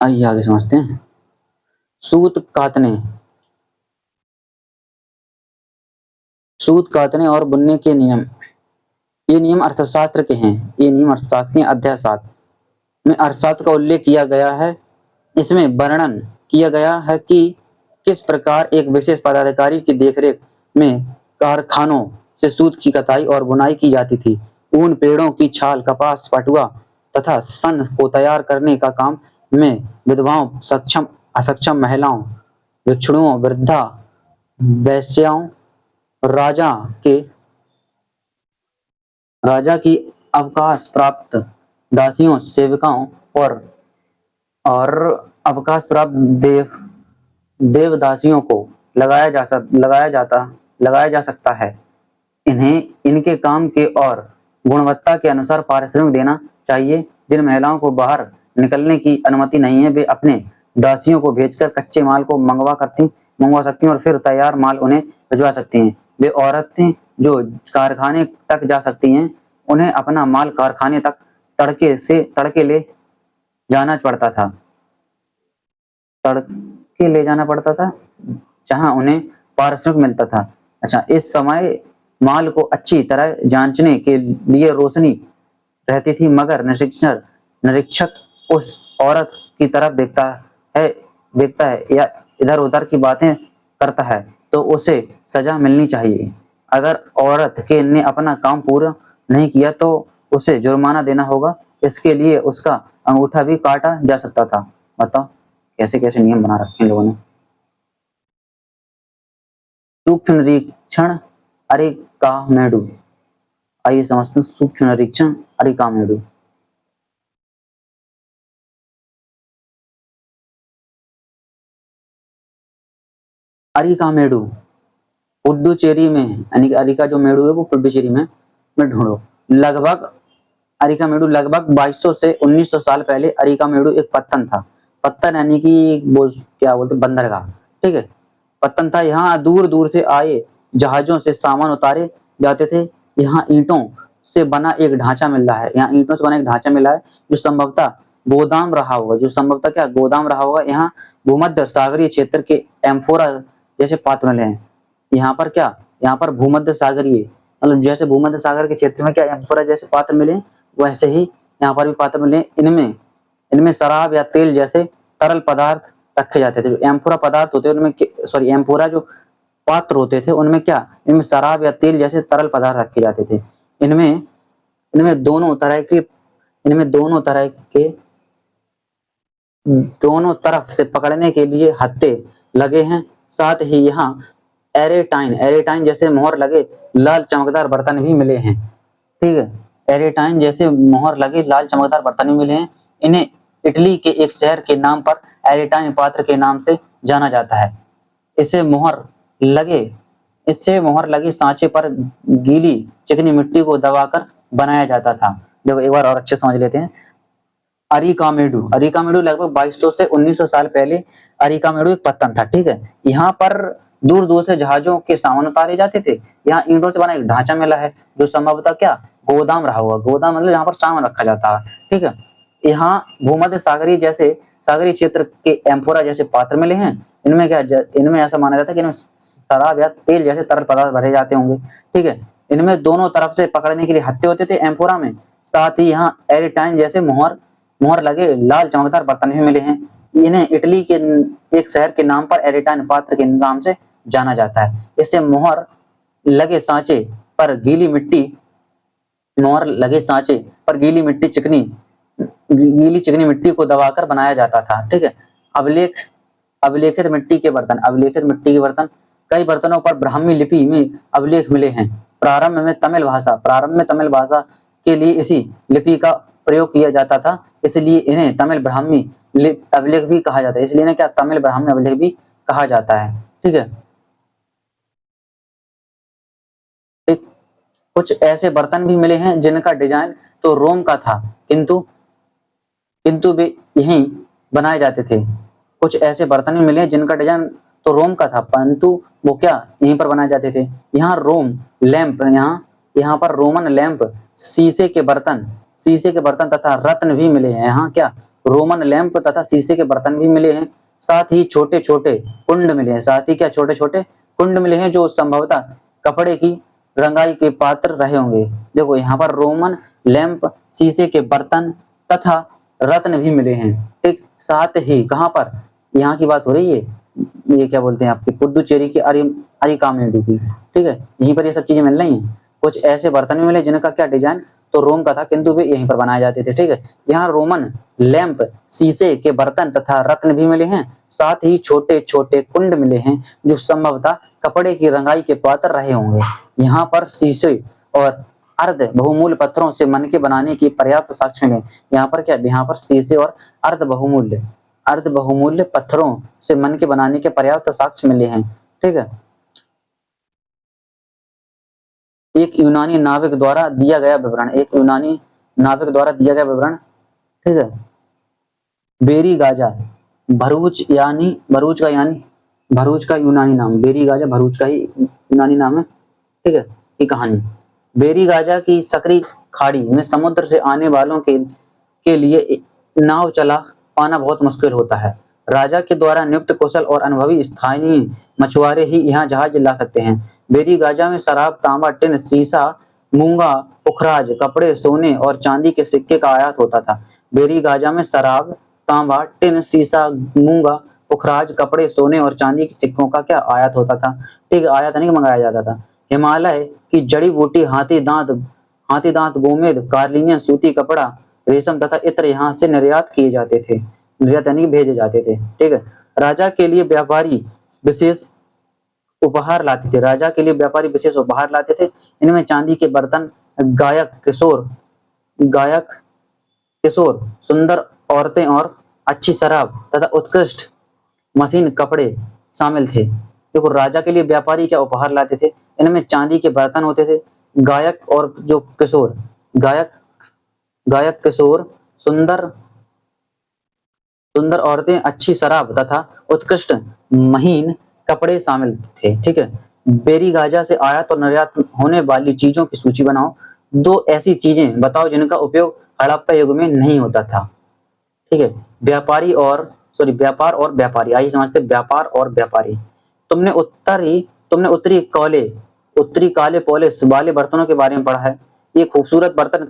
आइए आगे समझते हैं। सूत कातने सूत कातने और बुनने के नियम। ये नियम अर्थशास्त्र के हैं। ये नियम अर्थशास्त्र के अध्याय 7 में अर्थशास्त्र का उल्लेख किया गया है। इसमें वर्णन किया गया है कि किस प्रकार एक विशेष पदाधिकारी की देखरेख में कारखानों से सूत की कताई और बुनाई की जाती थी। ऊन, पेड़ों की छाल, कपास, पटुआ तथा सन को तैयार करने का काम में विधवाओं, सक्षम असक्षम महिलाओं, भिक्षुओं, वृद्धा, वेश्याओं, राजा के राजा की अवकाश प्राप्त दासियों, सेविकाओं और अवकाश प्राप्त देवदासियों को लगाया जा सकता है। इन्हें इनके काम के और गुणवत्ता के अनुसार पारिश्रमिक देना चाहिए। जिन महिलाओं को बाहर निकलने की अनुमति नहीं है, वे अपने दासियों को भेजकर कच्चे माल को मंगवा सकती हैं और फिर तैयार माल उन्हें भिजवा सकती हैं। वे औरतें जो कारखाने तक जा सकती हैं, उन्हें अपना माल कारखाने तक तड़के ले जाना पड़ता था। तड़के ले जाना पड़ता था, जहां उन्हें पारिश्रमिक मिलता था। अच्छा, इस समय माल को अच्छी तरह जांचने के लिए रोशनी रहती थी, मगर निरीक्षक उस औरत की तरफ देखता है या इधर-उधर की बातें करता है, तो उसे सजा मिलनी चाहिए। अगर औरत ने अपना काम पूरा नहीं किया तो उसे जुर्माना देना होगा। इसके लिए उसका अंगूठा भी काटा जा सकता था। बताओ कैसे-कैसे नियम बना रखे हैं लोगों ने। सूक्ष्म निरीक्षण अरिकामेडु। आइए समझते हैं सूक्ष्म निरीक्षण अरिकामेडु। अरिकामेडु पुडुचेरी में, यानी कि अरिका जो मेडु है वो पुडुचेरी में ढूंढो। लगभग अरिकामेडु लगभग 2200 से 1900 साल पहले अरिकामेडु एक पत्तन था। पत्तन यानी कि वो क्या बोलते बंदरगाह, ठीक है। पत्तन था। यहाँ दूर दूर से आए जहाजों से सामान उतारे जाते थे। यहाँ ईंटों से बना एक ढांचा मिल रहा है। यहाँ ईंटों से बना एक ढांचा मिला है जो संभवतः गोदाम रहा होगा। गोदाम रहा होगा। यहाँ भूमध्य सागरीय क्षेत्र के एम्फोरा जैसे पात्र मिले हैं। यहाँ पर क्या, यहाँ पर भूमध्य सागरीय मतलब जैसे भूमध्य सागर के क्षेत्र में क्या एम्फोरा जैसे पात्र मिले, वैसे ही यहाँ पर भी पात्र मिले। इनमें शराब या तेल जैसे तरल पदार्थ रखे जाते थे। जो एम्फोरा पदार्थ होते हैं उनमें एम्फोरा जो पात्र होते थे उनमें क्या, इनमें शराब या तेल जैसे तरल पदार्थ रखे जाते थे। इनमें इनमें दोनों तरह के दोनों तरफ से पकड़ने के लिए हत्थे लगे हैं। साथ ही यहाँ एरेटाइन जैसे मोहर लगे लाल चमकदार बर्तन भी मिले हैं। ठीक है, एरेटाइन जैसे मोहर लगे लाल चमकदार बर्तन भी मिले हैं। इन्हें इटली के एक शहर के नाम पर एरेटाइन पात्र के नाम से जाना जाता है। इसे मोहर लगे सांचे पर गीली चिकनी मिट्टी को दबाकर बनाया जाता था। देखो एक बार और अच्छे समझ लेते हैं। अरिकामेडु लगभग 2200 से 1900 साल पहले अरिकामेडु एक पत्तन था। ठीक है, यहाँ पर दूर दूर से जहाजों के सामान उतारे जाते थे। यहाँ ईंटों से बना एक ढांचा मिला है जो संभवतः क्या गोदाम रहा हुआ। गोदाम मतलब यहाँ पर सामान रखा जाता है। ठीक है, यहाँ भूमध्य सागरीय क्षेत्र के एम्फोरा जैसे पात्र मिले हैं। इनमें ऐसा माना जाता है कि इनमें शराब या तेल जैसे तरल पदार्थ भरे जाते होंगे। ठीक है, इनमें दोनों तरफ से पकड़ने के लिए हत्थे होते थे एम्फोरा में। साथ ही यहाँ एरिटाइन जैसे मोहर लगे लाल चमकदार बर्तन भी मिले हैं। इन्हें इटली के एक शहर के नाम पर एरिटाइन पात्र के नाम से जाना जाता है। इससे मोहर लगे सांचे पर गीली मिट्टी को दबाकर बनाया जाता था। ठीक है, अभिलेखित मिट्टी के बर्तन कई बर्तनों पर ब्राह्मी लिपि में अभिलेख मिले हैं। प्रारंभ में तमिल भाषा के लिए इसी लिपि का प्रयोग किया जाता था, इसलिए इन्हें तमिल ब्राह्मी अभिलेख भी कहा जाता है। इसलिए इन्हें क्या तमिल ब्राह्मी अभिलेख भी कहा जाता है। ठीक है, कुछ ऐसे बर्तन भी मिले हैं जिनका डिजाइन तो रोम का था, किंतु वे यहीं बनाए जाते थे। कुछ ऐसे बर्तन भी मिले जिनका डिजाइन तो रोम का था, परंतु वो क्या यहीं पर बनाए जाते थे। यहाँ पर रोमन लैंप, शीशे के बर्तन तथा रत्न भी मिले हैं। यहाँ क्या रोमन लैंप तथा शीशे के बर्तन भी मिले हैं। साथ ही छोटे छोटे कुंड मिले हैं जो संभवतः रंगाई के पात्र रहे होंगे। देखो यहाँ पर रोमन लैंप, शीशे के बर्तन तथा रत्न भी मिले हैं। ठीक, साथ ही कहाँ पर, यहाँ की बात हो रही है, ये क्या बोलते हैं आपके पुडुचेरी की अरिकामेडु की। ठीक है, यहीं पर ये सब चीजें मिल रही हैं। कुछ ऐसे बर्तन भी मिले जिनका क्या डिजाइन तो रोम का था, किंतु वे यहीं पर बनाए जाते थे। ठीक है, यहाँ रोमन लैंप, शीशे के बर्तन तथा रत्न भी मिले हैं। साथ ही छोटे छोटे कुंड मिले हैं जो संभवतः कपड़े की रंगाई के पात्र रहे होंगे। यहाँ पर शीशे और अर्ध बहुमूल्य पत्थरों से मनके बनाने की पर्याप्त साक्ष्य मिले। यहाँ पर क्या, यहाँ पर शीशे और अर्ध बहुमूल्य पत्थरों से मनके बनाने के पर्याप्त साक्ष्य मिले हैं। ठीक है, एक यूनानी नाविक द्वारा दिया गया विवरण। ठीक है, बेरी गाजा, भरूच का यूनानी नाम, बेरी गाजा भरूच का ही यूनानी नाम है। ठीक है, की कहानी, बेरी गाजा की सकरी खाड़ी में समुद्र से आने वालों के लिए नाव चला पाना बहुत मुश्किल होता है। राजा के द्वारा नियुक्त कुशल और अनुभवी स्थानीय मछुआरे ही यहाँ जहाज ला सकते हैं। बेरी गाजा में शराब, तांबा, टिन, सीसा, मूंगा, पुखराज, कपड़े, सोने और चांदी के सिक्के का आयात होता था। बेरी गाजा में शराब, तांबा, टिन, सीसा, मूंगा, पुखराज, कपड़े, सोने और चांदी के सिक्कों का क्या आयात होता था। ठीक, आयात नहीं मंगाया जाता था। हिमालय की जड़ी बूटी, हाथी दांत, गोमेद, कार्लिनियन, सूती कपड़ा, रेशम तथा इत्र यहाँ से निर्यात किए जाते थे, निर्यात यानी भेजे जाते थे। ठीक है, राजा के लिए व्यापारी विशेष उपहार लाते थे। इनमें चांदी के बर्तन, गायक किशोर, सुंदर औरतें और अच्छी शराब तथा उत्कृष्ट मशीन कपड़े शामिल थे। देखो, राजा के लिए व्यापारी क्या उपहार लाते थे, इनमें चांदी के बर्तन होते थे, गायक और जो किशोर, गायक गायक किशोर, सुंदर सुंदर औरतें, अच्छी शराब तथा उत्कृष्ट महीन कपड़े शामिल थे। ठीक है, बेरी गाजा से आयात और निर्यात होने वाली चीजों की सूची बनाओ। दो ऐसी चीजें बताओ जिनका उपयोग हड़प्पा युग में नहीं होता था। ठीक है, व्यापार और व्यापारी, आइए समझते हैं व्यापार और व्यापारी। तुमने उत्तरी काले पॉलिश वाले बर्तनों के बारे में पढ़ा है। ये खूबसूरत बर्तन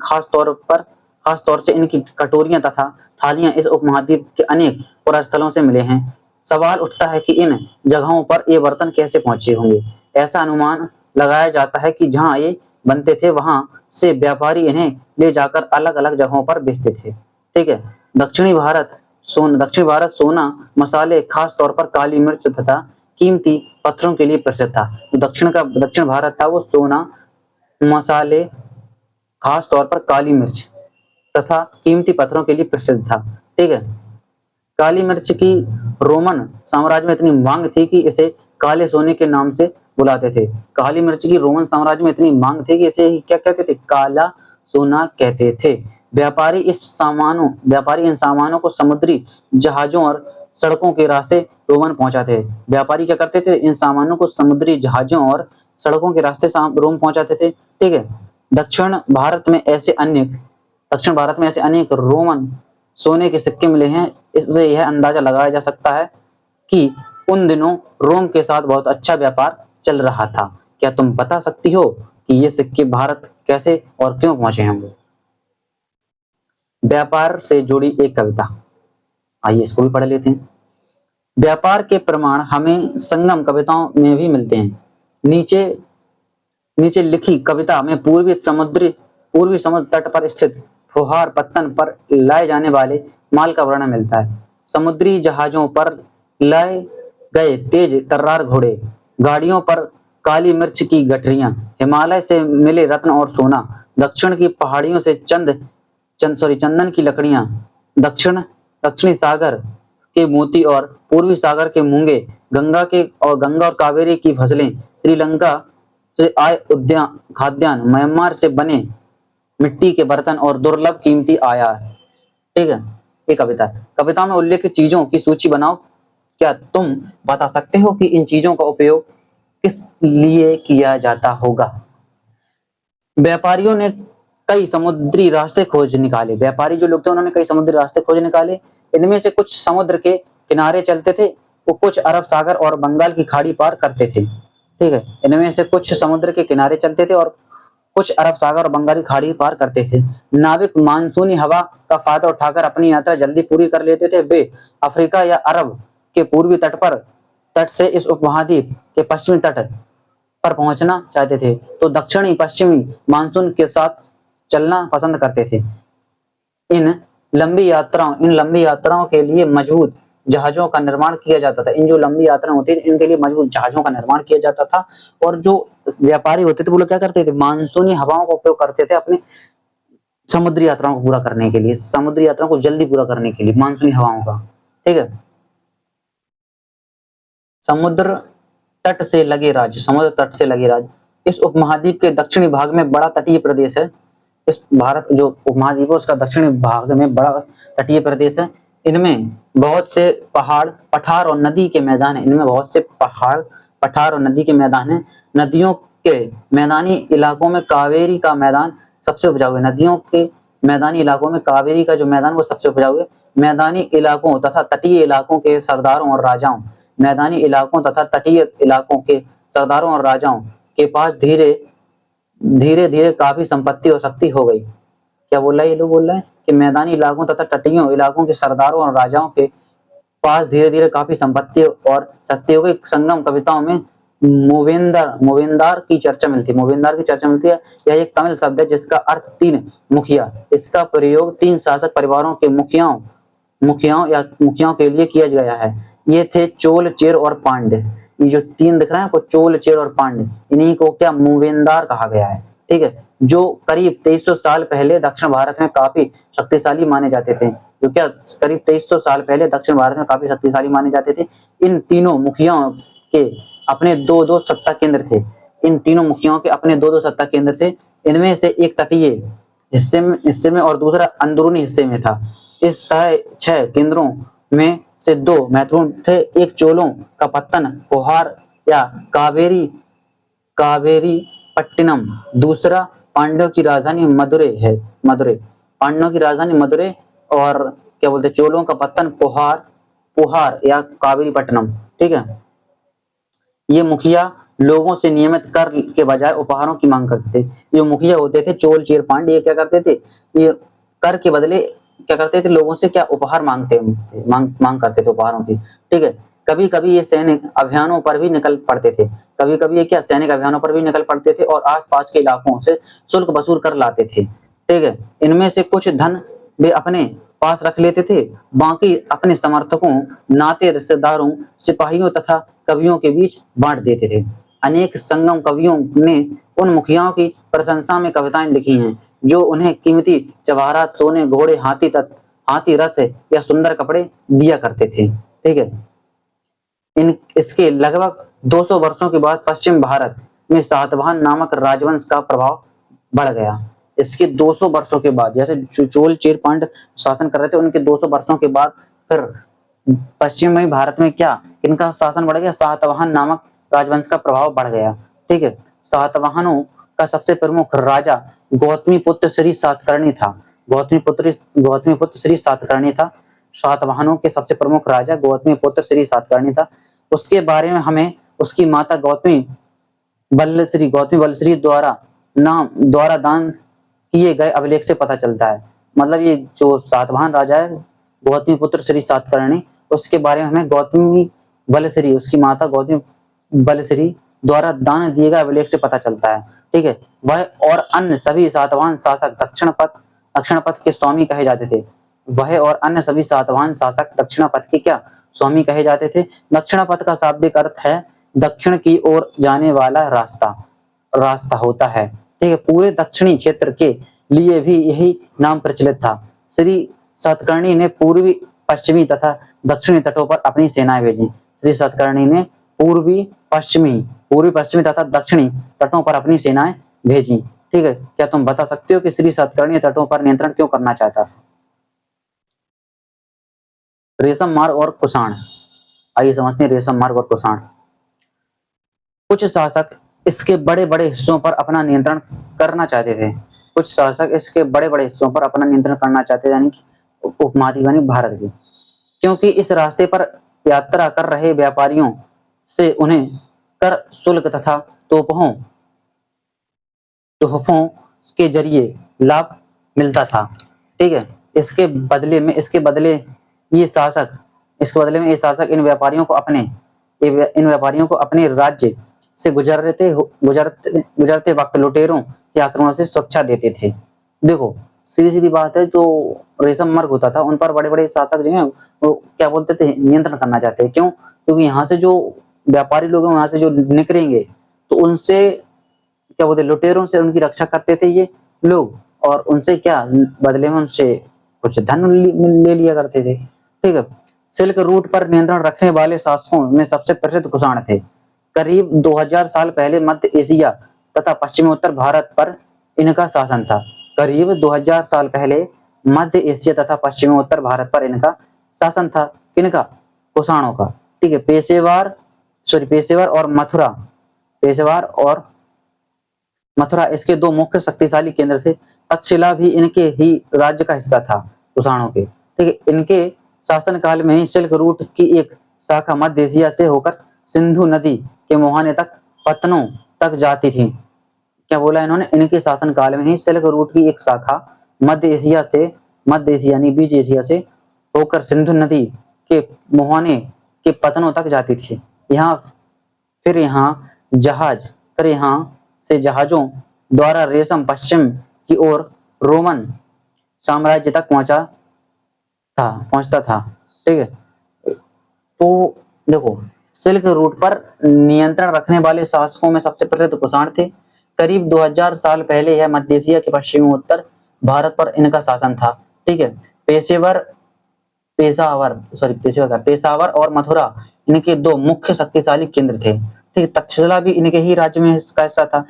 खास तौर से इनकी कटोरियां तथा थालियां इस उपमहाद्वीप के अनेक पुरास्थलों से मिले हैं। सवाल उठता है कि इन जगहों पर ये बर्तन कैसे पहुंचे होंगे। ऐसा अनुमान लगाया जाता है कि जहां ये बनते थे वहां से व्यापारी इन्हें ले जाकर अलग अलग जगहों पर बेचते थे। ठीक है, दक्षिणी भारत सोना, मसाले, खास तौर पर काली मिर्च तथा कीमती पत्थरों के लिए प्रसिद्ध था। जो दक्षिण भारत था वो सोना, मसाले, खास तौर पर काली मिर्च तथा कीमती पत्थरों के लिए प्रसिद्ध था। ठीक है, काली मिर्च की रोमन साम्राज्य में इतनी मांग थी कि इसे काले सोने के नाम से बुलाते थे। काली मिर्च की रोमन साम्राज्य में इतनी मांग थी कि इसे क्या कहते थे, काला सोना कहते थे। व्यापारी इन सामानों को समुद्री जहाजों और सड़कों के रास्ते रोमन पहुंचाते थे। व्यापारी क्या करते थे, इन सामानों को समुद्री जहाजों और सड़कों के रास्ते रोम पहुंचाते थे। ठीक है, दक्षिण भारत में ऐसे अनेक रोमन सोने के सिक्के मिले हैं। इससे यह अंदाजा लगाया जा सकता है कि उन दिनों रोम के साथ बहुत अच्छा व्यापार चल रहा था। क्या तुम बता सकती हो कि ये सिक्के भारत कैसे और क्यों पहुंचे होंगे। व्यापार से जुड़ी एक कविता, आइए इसको भी पढ़ लेते हैं। व्यापार के प्रमाण हमें संगम कविताओं में भी मिलते हैं। नीचे लिखी कविता में पूर्वी समुद्र तट पर स्थित फुहार पत्तन पर लाए जाने वाले माल का वर्णन मिलता है। समुद्री जहाजों पर लाए गए तेज तर्रार घोड़े, गाड़ियों पर काली मिर्च की गठरियां, हिमालय से मिले रत्न और सोना, दक्षिण की पहाड़ियों से चंदन की लकड़ियां, दक्षिणी सागर के मोती और पूर्वी सागर के मूंगे, गंगा और कावेरी की फसलें, श्रीलंका से आए खाद्यान्न, म्यांमार से बने मिट्टी के बर्तन और दुर्लभ कीमती आया। ठीक है, ये कविता में उल्लेखित चीजों की सूची बनाओ। क्या तुम बता सकते हो कि इन चीजों का उपयोग किस लिए किया जाता होगा। व्यापारियों ने कई समुद्री रास्ते खोज निकाले। व्यापारी जो लोग थे उन्होंने कई समुद्री रास्ते खोज निकाले। इनमें से कुछ समुद्र के किनारे चलते थे, वो कुछ अरब सागर और बंगाल की खाड़ी पार करते थे। ठीक है। इनमें से कुछ समुद्र के किनारे चलते थे और कुछ अरब सागर और बंगाली खाड़ी पार करते थे। नाविक मानसूनी हवा का फायदा उठाकर अपनी यात्रा जल्दी पूरी कर लेते थे। वे अफ्रीका या अरब के पूर्वी तट से इस उपमहाद्वीप के पश्चिमी तट पर पहुंचना चाहते थे तो दक्षिणी पश्चिमी मानसून के साथ चलना पसंद करते थे। इन इन लंबी यात्राओं के लिए मजबूत जहाजों का निर्माण किया जाता था। इन जो लंबी यात्राएं होती थी इनके लिए मजबूत जहाजों का निर्माण किया जाता था। और जो व्यापारी होते थे वो लोग क्या करते थे, मानसूनी हवाओं का उपयोग करते थे अपने समुद्री यात्राओं को पूरा करने के लिए, समुद्री यात्राओं को जल्दी पूरा करने के लिए मानसूनी हवाओं का। ठीक है। समुद्र समुद्र तट से लगे राज्य। इस उपमहाद्वीप के दक्षिणी भाग में बड़ा तटीय प्रदेश है। इस भारत जो उपमहाद्वीप है उसका दक्षिणी भाग में बड़ा तटीय प्रदेश है। इनमें बहुत से पहाड़, पठार और नदी के मैदान है। इनमें बहुत से पहाड़, पठार और नदी के मैदान है। नदियों के मैदानी इलाकों में कावेरी का मैदान सबसे उपजाऊ है। नदियों के मैदानी इलाकों में कावेरी का जो मैदान वो सबसे उपजाऊ है। मैदानी इलाकों तथा तटीय इलाकों के सरदारों और राजाओं मैदानी इलाकों तथा तटीय इलाकों के सरदारों और राजाओं के पास धीरे धीरे काफी संपत्ति और शक्ति हो गई। क्या बोल रहा है ये लोग, बोल रहे हैं कि मैदानी इलाकों तथा तटीय इलाकों के सरदारों और राजाओं के पास धीरे धीरे काफी संपत्ति और शक्तियों के संगम कविताओं में मोवेंदार की चर्चा मिलती है। यह एक तमिल शब्द है जिसका अर्थ तीन मुखिया। इसका प्रयोग तीन शासक परिवारों के मुखियाओं के लिए किया गया है। ये थे चोल, चेर और पांड्य। ये जो तीन दिख रहे हैं आपको, चोल, चेर और पांड्य, इन्हीं को क्या मूवेंदार कहा गया है। ठीक है। जो करीब 2300 साल पहले दक्षिण भारत में काफी शक्तिशाली माने जाते थे। जो क्या करीब 2300 साल पहले दक्षिण भारत में काफी शक्तिशाली माने जाते थे। इन तीनों मुखियाओं के अपने दो दो सत्ता केंद्र थे। इन तीनों मुखियाओं के अपने दो दो सत्ता केंद्र थे। इनमें से एक तटीय हिस्से में और दूसरा अंदरूनी हिस्से में था। इस तरह 6 केंद्रों में से 2 महत्वपूर्ण थे। एक चोलों का पत्तन पोहार या कावेरी पट्टिनम, दूसरा पांड्यों की राजधानी पांड्यों की राजधानी मदुरै और क्या बोलते हैं चोलों का पत्तन पोहार या कावेरी पट्टनम। ठीक है। ये मुखिया लोगों से नियमित कर के बजाय उपहारों की मांग करते थे। ये मुखिया होते थे चोल, चेर, पांड्य, ये क्या करते थे, ये कर के बदले क्या करते थे, लोगों से क्या उपहार मांग करते थे उपहारों की। ठीक है। कभी कभी ये सैनिक अभियानों पर भी निकल पड़ते थे। कभी कभी ये क्या सैनिक अभियानों पर भी निकल पड़ते थे और आसपास के इलाकों से शुल्क वसूल कर लाते थे। ठीक है। इनमें से कुछ धन वे अपने पास रख लेते थे, बाकी अपने समर्थकों, नाते रिश्तेदारों, सिपाहियों तथा कवियों के बीच बांट देते थे। अनेक संगम कवियों ने उन मुखियाओं की प्रशंसा में कविताएं लिखी हैं जो उन्हें कीमती जवाहरात, सोने, घोड़े, हाथी, रथ या सुंदर कपड़े दिया करते थे। ठीक है। इसके लगभग 200 वर्षों के बाद पश्चिम भारत में सातवाहन नामक राजवंश का प्रभाव बढ़ गया। इसके 200 वर्षों के बाद, जैसे चोल, चेर, पांड्य शासन कर रहे थे, उनके 200 वर्षों के बाद फिर पश्चिमी भारत में क्या किनका शासन बढ़ गया, सातवाहन नामक राजवंश का प्रभाव बढ़ गया। ठीक है। सातवाहनों का सबसे प्रमुख राजा गौतमीपुत्र श्री सातकर्णी था। गौतमीपुत्र श्री सातकर्णी था। सातवाहनों के सबसे प्रमुख राजा गौतमीपुत्र श्री सातकर्णी था। उसके बारे में हमें उसकी माता गौतमी बलश्री द्वारा दान किए गए अभिलेख से पता चलता है। मतलब ये जो सातवाहन राजा है गौतमीपुत्र श्री सातकर्णी, उसके बारे में हमें गौतमी बलश्री, उसकी माता गौतमी बलश्री द्वारा दान दिए गए अभिलेख से पता चलता है। ठीक है। वह और अन्य सभी सातवाहन शासक दक्षिण पथ के स्वामी कहे जाते थे। वह और अन्य सभी सातवाहन शासक दक्षिण पथ के क्या स्वामी कहे जाते थे। दक्षिण पथ का शाब्दिक अर्थ है दक्षिण की ओर जाने वाला रास्ता होता है। ठीक है। पूरे दक्षिणी क्षेत्र के लिए भी यही नाम प्रचलित था। श्री सातकर्णी ने पूर्वी, पश्चिमी तथा दक्षिणी तटों पर अपनी सेनाएं भेजी। श्री सातकर्णी ने पूर्वी, पश्चिमी तथा दक्षिणी तटों पर अपनी सेनाएं भेजी। ठीक है। क्या तुम बता सकते हो कि श्री सातकर्णी तटों पर नियंत्रण क्यों करना चाहता था? रेशम मार्ग और कुषाण। आइए समझते हैं रेशम मार्ग और कुषाण। कुछ शासक इसके बड़े बड़े हिस्सों पर अपना नियंत्रण करना चाहते थे। कुछ शासक इसके बड़े बड़े हिस्सों पर अपना नियंत्रण करना चाहते थे, यानी कि उपमहाद्वीप यानी भारत के, क्योंकि इस रास्ते पर यात्रा कर रहे व्यापारियों से उन्हें कर शुल्क तथा तोहफों तोहफों के जरिए लाभ मिलता था। ठीक है, इसके बदले ये शासक इन व्यापारियों को अपने राज्य से गुजरते वक्त लुटेरों के आक्रमण से सुरक्षा देते थे। देखो, सीधी सीधी बात है, जो रेशम मार्ग होता था उन पर बड़े बड़े शासक जो है वो क्या बोलते थे, नियंत्रण करना चाहते हैं। क्यों? क्योंकि यहाँ से जो व्यापारी लोग हैं वहां से जो निकलेंगे तो उनसे क्या बोलते, लुटेरों से उनकी रक्षा करते थे ये लोग, और उनसे क्या बदले में उनसे कुछ धन ले लिया करते थे। ठीक है, सिल्क रूट पर नियंत्रण रखने वाले शासकों में सबसे प्रसिद्ध कुषाण थे। करीब 2000 साल पहले मध्य एशिया तथा पश्चिमोत्तर भारत पर इनका शासन था। करीब 2000 साल पहले मध्य एशिया तथा पश्चिमोत्तर भारत पर इनका शासन था। किनका? कुषाणों का। ठीक है, पेशेवर और मथुरा इसके दो मुख्य शक्तिशाली केंद्र थे। तक्षशिला भी इनके ही राज्य का हिस्सा था, कुषाणों के। ठीक है, इनके शासनकाल में ही सिल्क रूट की एक शाखा मध्य एशिया से होकर सिंधु नदी के मुहाने तक पत्तनों तक जाती थी। क्या बोला इन्होंने? इनके शासनकाल में ही सिल्क रूट की एक शाखा मध्य एशिया यानी बीच एशिया से होकर सिंधु नदी के मुहाने के पत्तनों तक जाती थी। फिर यहाँ से जहाजों द्वारा रेशम पश्चिम की ओर रोमन साम्राज्य तक पहुंचता था। ठीक है, तो देखो, सिल्क रूट पर नियंत्रण रखने वाले शासकों में सबसे प्रसिद्ध कुषाण थे। करीब 2000 साल पहले यह मध्य एशिया के पश्चिमी उत्तर भारत पर इनका शासन था। ठीक है, पेशावर और मथुरा इनके दो मुख्य शक्तिशाली केंद्र थे। ठीक है, तक्षशिला भी इनके ही राज्य में इसका हिस्सा था।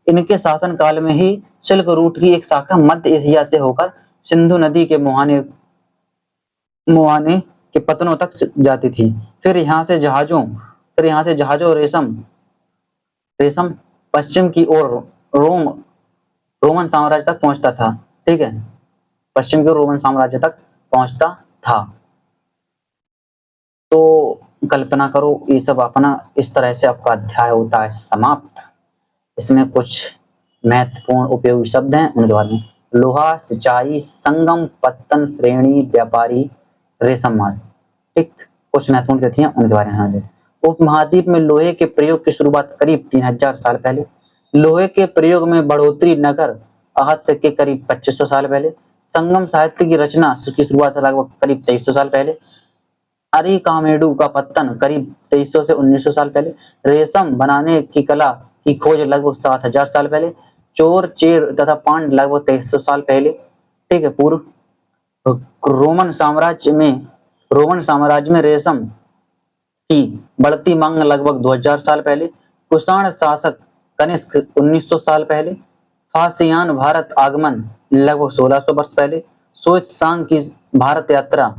इनके शासन काल में ही सिल्क रूट की एक शाखा मध्य एशिया से होकर सिंधु नदी के मुहाने के पत्तनों तक जाती थी। फिर यहाँ से जहाजों रेशम पश्चिम की ओर रोमन साम्राज्य तक पहुंचता था। ठीक है, पश्चिम के रोमन साम्राज्य तक पहुंचता था। तो कल्पना करो, ये सब अपना इस तरह से आपका अध्याय होता है समाप्त। इसमें कुछ महत्वपूर्ण उपयोगी शब्द हैं, उनके बारे में। लोहा, सिंचाई, संगम, पत्तन, श्रेणी, व्यापारी, रेशम मार्ग। ठीक, कुछ महत्वपूर्ण तिथियां उनके बारे में जान लेते हैं। उपमहाद्वीप में लोहे के प्रयोग की शुरुआत करीब 3000 साल पहले। लोहे के प्रयोग में बढ़ोतरी नगर आहत से के करीब 2500 साल पहले। संगम साहित्य की रचना की शुरुआत लगभग करीब 2300 साल पहले। अरिकामेडु का पत्तन करीब 2300 से 1900 साल पहले। रेशम बनाने की कला की खोज लगभग 7000 साल पहले। चोर, चेर तथा पांड लगभग 2300 साल पहले। ठीक है, पूर्व रोमन साम्राज्य में रेशम की बढ़ती मांग लगभग 2000 साल पहले। कुषाण शासक कनिष्क 1900 साल पहले। फासियान भारत आगमन लगभग 1600 वर्ष पहले। सोच सांग की भारत यात्रा,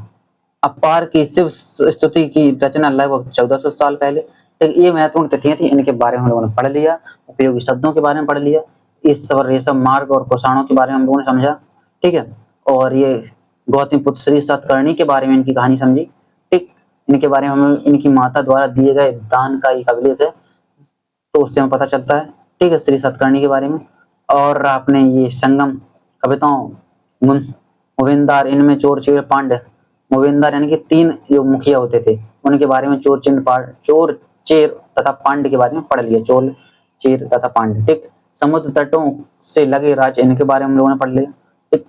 अपार की शिव स्तुति की रचना लगभग 1400 साल पहले। ये महत्वपूर्ण तिथियां थी, इनके बारे में हम लोगों ने पढ़ लिया। उपयोगी शब्दों के बारे में पढ़ लिया। इस सब रेशम मार्ग और कुषाणों के बारे में हम लोगों ने समझा। ठीक है, और ये गौतमीपुत्र श्री सतकर्णी के बारे में इनकी कहानी समझी। ठीक, इनके बारे में हमें इनकी माता द्वारा दिए गए दान का एक अभिलेख है, तो उससे हमें पता चलता है। ठीक है, श्री सतकर्णी के बारे में। और आपने ये संगम कविताओं, मुविंदार, इनमें चोर, चेर, पांड, मुविंदार यानी कि 3 जो मुखिया होते थे उनके बारे में, चोर, चेर तथा पांड के बारे में पढ़ लिया। चोर, चेर तथा पांड। ठीक, समुद्र तटों से लगे राज्य, इनके बारे में हम लोगों ने पढ़ लिया। ठीक,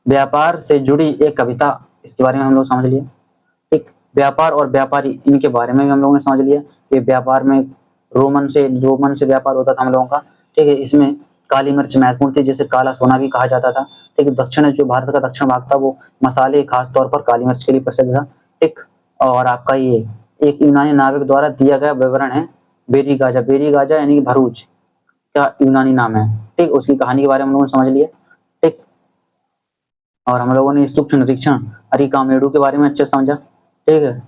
व्यापार से जुड़ी एक कविता, इसके बारे में हम लोग समझ लिया। ठीक, व्यापार और व्यापारी, इनके बारे में भी हम लोगों ने समझ लिया कि व्यापार में रोमन से व्यापार होता था हम लोगों का। ठीक है, इसमें काली मिर्च महत्वपूर्ण थी, जिसे काला सोना भी कहा जाता था। ठीक है, जो भारत का दक्षिण भाग था वो मसाले, खास तौर पर काली मिर्च के लिए प्रसिद्ध था। ठीक, और आपका ये एक यूनानी नाविक द्वारा दिया गया विवरण है बेरी गाजा यानी कि भरूच का यूनानी नाम है। ठीक, उसकी कहानी के बारे में हम लोगों ने समझ लिया। ठीक, और हम लोगों ने सूक्ष्म निरीक्षण अरिकामेडु के बारे में अच्छे समझा। ठीक है,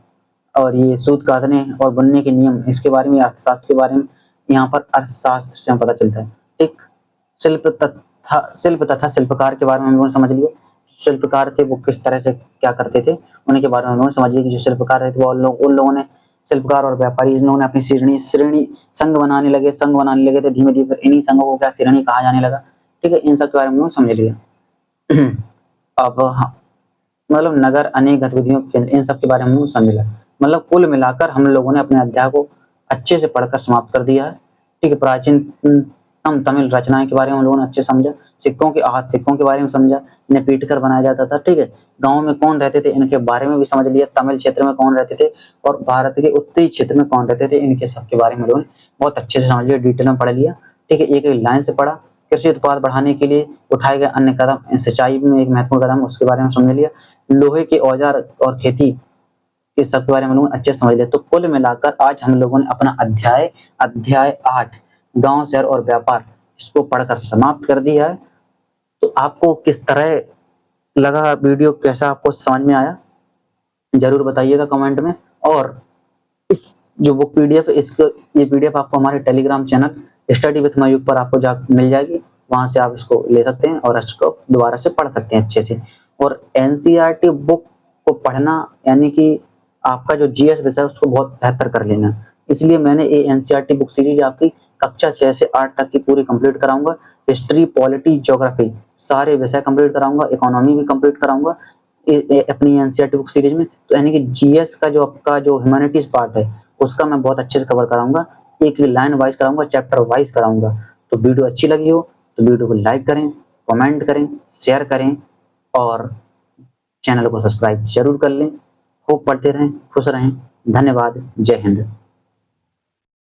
और ये सूत कातने और बुनने के नियम, इसके बारे में, अर्थशास्त्र के बारे में, यहाँ पर अर्थशास्त्र से पता चलता है। ठीक, शिल्प तथा शिल्पकार के बारे में हम लोगों ने समझ लिया। शिल्पकार थे वो किस तरह से क्या करते थे, उनके बारे में हम लोगों ने समझ लिया कि जो शिल्पकार थे वो उन लोगों ने शिल्पकार और व्यापारी इन्होंने अपनी श्रेणी संघ बनाने लगे थे धीमे धीमे, इन्हीं संघों को क्या श्रेणी कहा जाने लगा। ठीक है, इन सब के बारे में समझ लिया। अब मतलब नगर अनेक गतिविधियों के केंद्र, इन सब के बारे में समझ लिया। मतलब कुल मिलाकर हम लोगों ने अपने अध्याय को अच्छे से पढ़कर समाप्त कर दिया है। ठीक है, प्राचीन तमिल रचनाएं के बारे में हम लोगों ने अच्छे समझा, सिक्कों के बारे में समझा, इन्हें पीट कर बनाया जाता था। ठीक है, गाँव में कौन रहते थे इनके बारे में भी समझ लिया, तमिल क्षेत्र में कौन रहते थे और भारत के उत्तरी क्षेत्र में कौन रहते थे, इनके सब के बारे में लोगों ने बहुत अच्छे से समझ लिया, डिटेल में पढ़ लिया। ठीक है, एक एक लाइन से पढ़ा। कृषि उत्पाद बढ़ाने के लिए उठाए गए अन्य कदम, सिंचाई में एक महत्वपूर्ण कदम, उसके बारे में समझ लिया। लोहे के औजार और खेती के सब के बारे में हम लोग अच्छे से समझ लिया। तो कुल मिलाकर आज हम लोगों ने अपना अध्याय 8 गांव, शहर और व्यापार इसको पढ़कर समाप्त कर दिया है। तो आपको किस तरह लगा वीडियो, कैसा आपको समझ में आया, जरूर बताइएगा कमेंट में। और इस जो बुक पीडीएफ, ये पीडीएफ आपको हमारे Telegram channel study with Mayukh पर आपको मिल जाएगी, वहां से आप इसको ले सकते हैं और इसको दोबारा से पढ़ सकते हैं अच्छे से। और एनसीईआरटी बुक को पढ़ना यानी कि आपका जो जीएस विषय है उसको बहुत बेहतर कर लेना, इसलिए मैंने ये एनसीईआरटी बुक सीरीज आपकी कक्षा 6 से 8 तक की पूरी कंप्लीट कराऊंगा। हिस्ट्री, पॉलिटी, ज्योग्राफी सारे विषय कंप्लीट कराऊंगा, इकोनॉमी भी कंप्लीट कराऊंगा अपनी एनसीईआरटी बुक सीरीज में। तो यानी कि जीएस का जो आपका जो ह्यूमैनिटीज पार्ट है उसका मैं बहुत अच्छे से कवर कराऊंगा, एक लाइन वाइज कराऊंगा, चैप्टर वाइज कराऊंगा। तो वीडियो अच्छी लगी हो तो वीडियो को लाइक करें, कमेंट करें, शेयर करें और चैनल को सब्सक्राइब जरूर कर लें। खूब पढ़ते रहें, खुश रहें। धन्यवाद। जय हिंद।